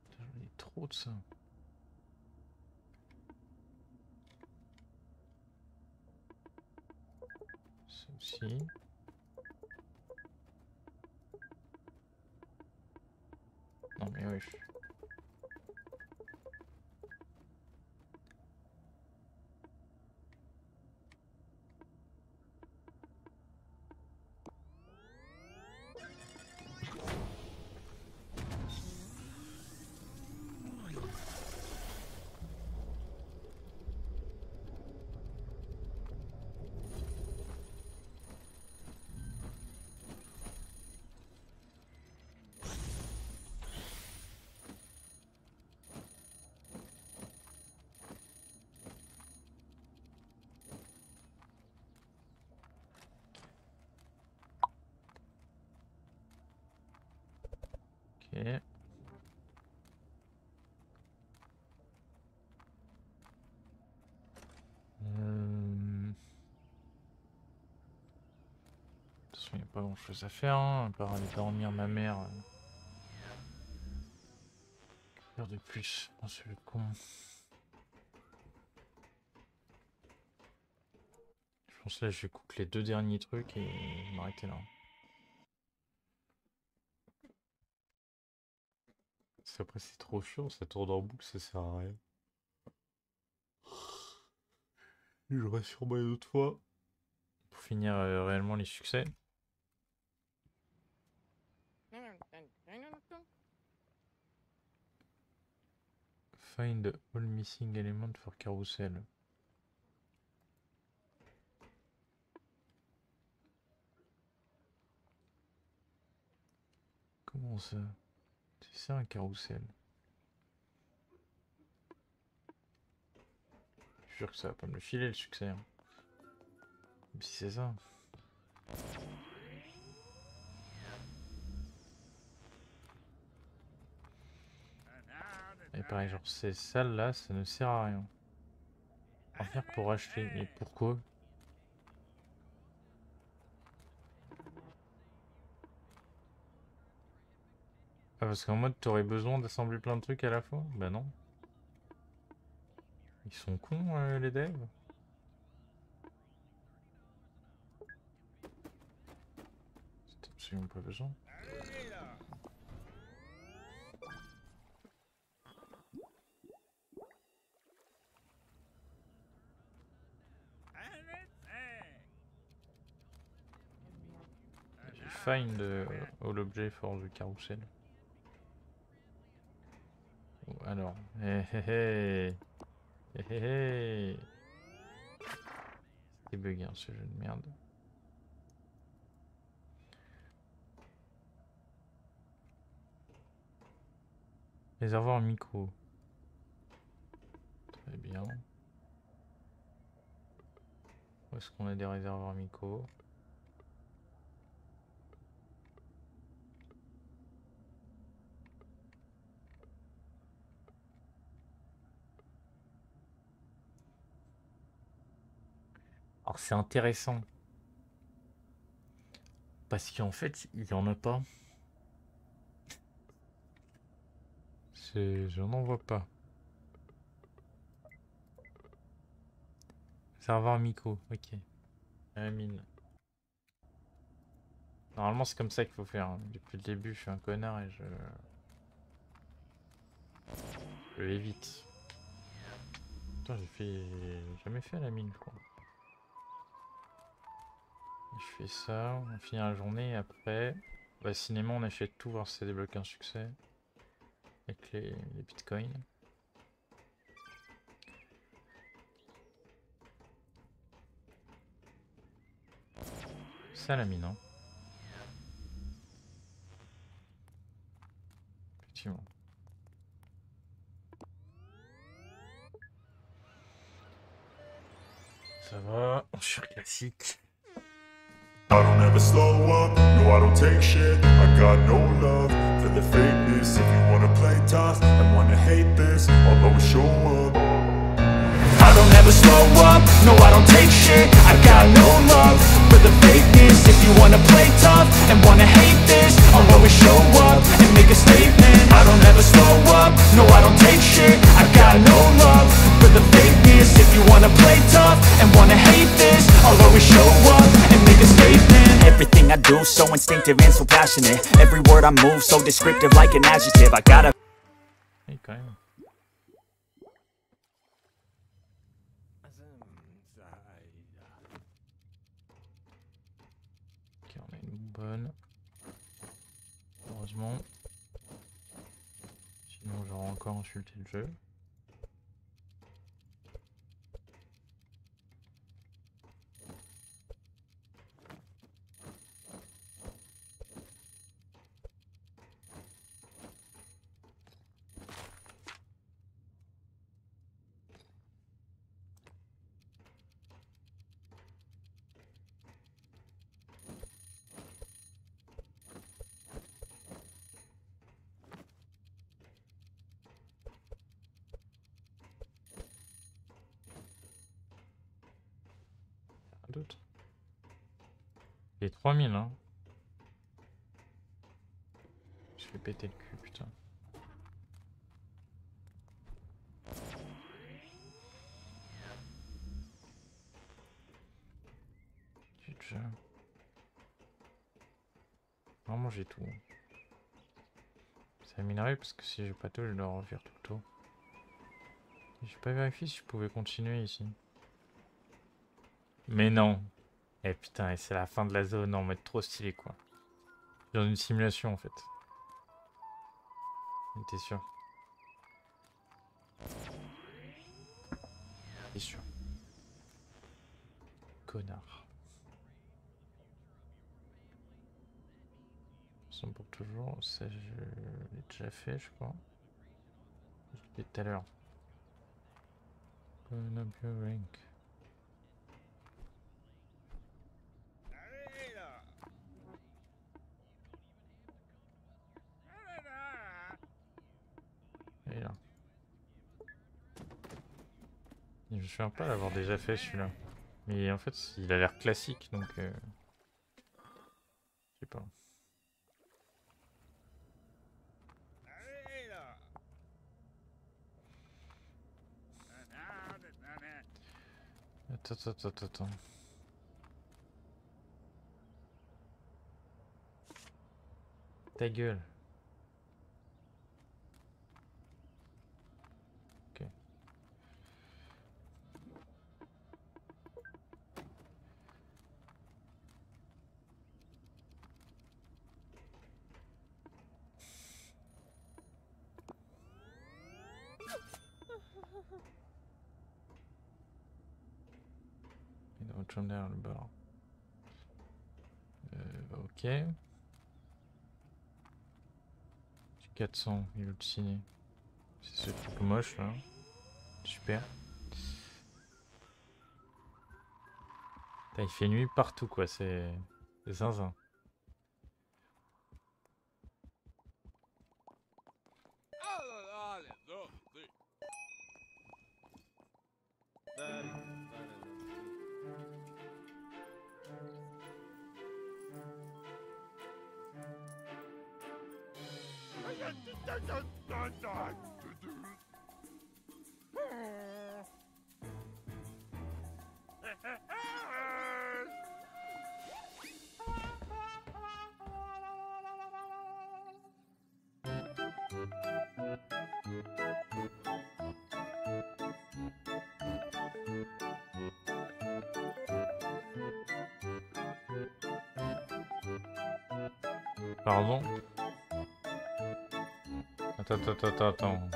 Putain, j'en ai trop de ça. Ça aussi. Non mais wesh. Ok. De toute façon, il n'y a pas grand chose à faire, hein, à part aller dormir ma mère. Faire de plus dans ce con. Je pense là, je vais cook les 2 derniers trucs et m'arrêter là. Parce qu'après, c'est trop chiant, ça tourne en boucle, ça sert à rien. Je reste sur moi une autre fois. Pour finir réellement les succès. Find all missing element for carousel. Comment ça? C'est ça un carrousel? Je suis sûr que ça va pas me le filer le succès. Hein. Même si c'est ça. Et pareil, genre ces salles là, ça ne sert à rien. En faire pour acheter. Mais pourquoi? Ah, parce qu'en mode t'aurais besoin d'assembler plein de trucs à la fois? Bah non. Ils sont cons les devs. C'est absolument pas besoin. find all object for the carousel. Alors, hé hé hé, hé hé hé. C'est bugué hein, ce jeu de merde. Réservoir micro. Très bien. Où est-ce qu'on a des réservoirs micro? Alors c'est intéressant. Parce qu'en fait, il n'y en a pas. Je n'en vois pas. Réservoir micro, ok. La mine. Normalement c'est comme ça qu'il faut faire. Hein. Depuis le début je suis un connard et je l'évite. Putain j'ai jamais fait la mine je crois. Je fais ça, on finit la journée et après... Bah cinéma on achète tout voir si ça débloque un succès. Avec les bitcoins. Ça la mine hein. Effectivement. Ça va, on sur classique. I don't ever slow up, no I don't take shit. I got no love for the fakeness. If you wanna play tough and wanna hate this, I'll always show up. I don't ever slow up, no I don't take shit. I got no love for the fakeness. If you wanna play tough and wanna hate this, I'll always show up and make a statement. I don't ever slow up, no I don't take shit. I got no love for the fakeness. If you wanna play tough and wanna hate this, I'll always show up and make a statement. Everything I do so instinctive and so passionate. Every word I move so descriptive like an adjective. I gotta Oui, quand même. Ok, on a une bonne. Heureusement. Sinon j'aurais encore insulté le jeu. D'autres. Et 3000 hein. Je fais péter le cul putain. J'ai déjà... Vraiment j'ai tout. Ça minerait parce que si j'ai pas tout je dois refaire tout le tour. J'ai pas vérifié si je pouvais continuer ici. Mais non. Eh putain, et c'est la fin de la zone en mode trop stylé quoi. Dans une simulation en fait. T'es sûr? T'es sûr? Connard. Sont pour toujours, ça je l'ai déjà fait je crois. Je l'ai fait tout à l'heure. Rank. Et là. Je me souviens pas d'avoir déjà fait celui-là. Mais en fait, il a l'air classique donc. Je sais pas. Attends. Ta gueule. Ok. autre chambre derrière le bar. Ok. Du 400, il est ciné. C'est ce truc moche là. Super. Putain, il fait nuit partout quoi, c'est zinzin. Pardon? Attends.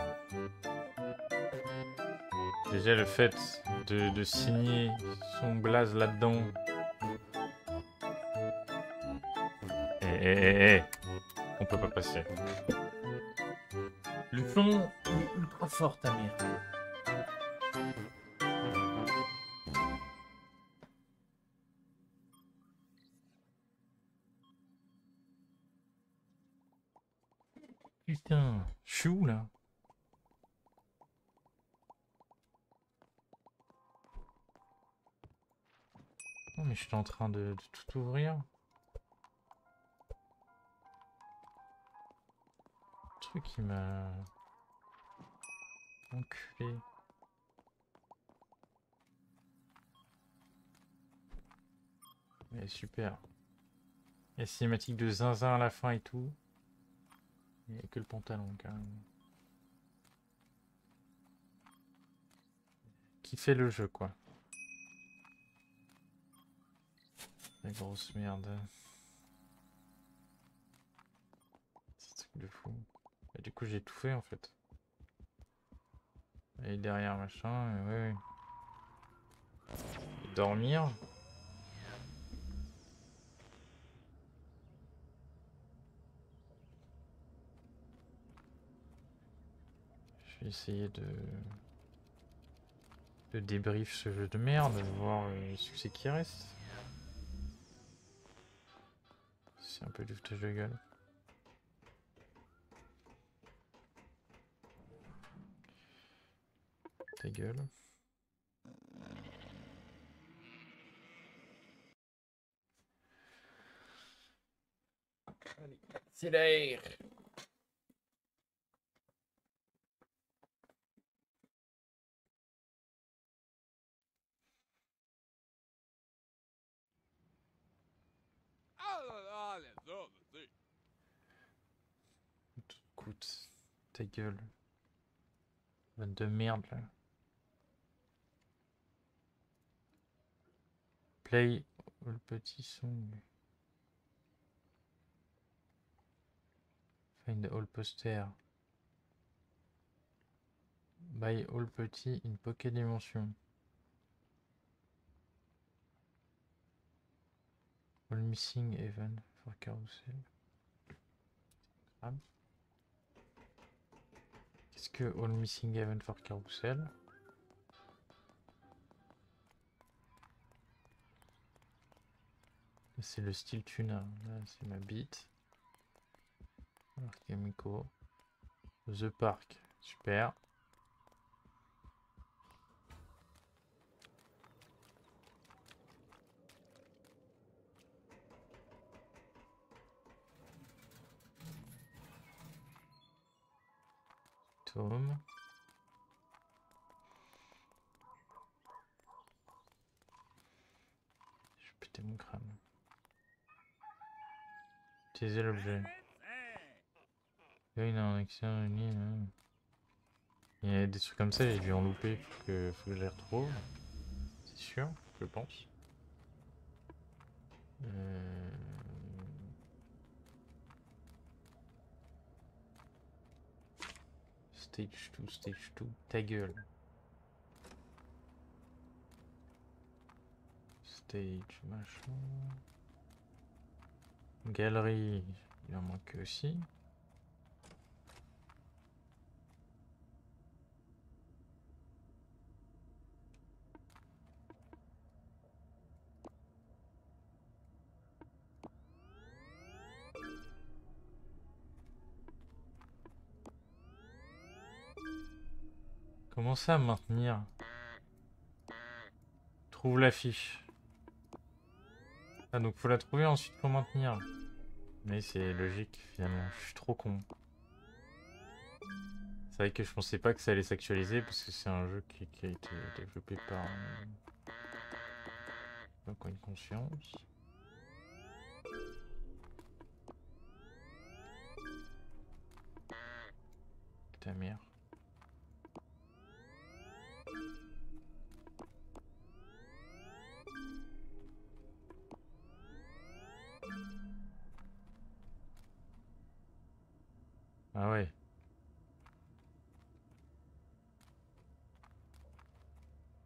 Déjà le fait de signer son blaze là-dedans. On peut pas passer. Le son est ultra fort, ta mère. Putain, je suis où là? Non mais je suis en train de tout ouvrir. Le truc qui m'a enculé. Mais super. Il y a cinématique de zinzin à la fin et tout. Il n'y a que le pantalon quand même. Qui fait le jeu quoi. La grosse merde. C'est un truc de fou. Et du coup j'ai tout fait en fait. Et derrière machin, ouais. Et dormir. Je vais essayer de débrief ce jeu de merde, voir ce que c'est qui reste. C'est un peu du foutage de gueule. Ta gueule. Allez, c'est l'air. Écoute, ta gueule. Vanne de merde là. Play le petit son. Find all poster. Buy all petit in Pocket Dimension. All missing event for carousel. Qu'est-ce que all missing event for carousel? C'est le style tuna. Là, c'est ma bite. Archemico. The Park. Super. Tom. Je vais péter mon crâne. Utiliser l'objet. Là, il a un action uni. Hein. Il y a des trucs comme ça, j'ai dû en louper. Faut que je les retrouve. C'est sûr, je pense. Stage 2, ta gueule. Stage, machin. Galerie, il en manque aussi. Comment ça maintenir? Trouve l'affiche. Ah donc faut la trouver ensuite pour maintenir. Mais c'est logique finalement, je suis trop con. C'est vrai que je pensais pas que ça allait s'actualiser parce que c'est un jeu qui a été développé par... Donc une conscience. Ta mère.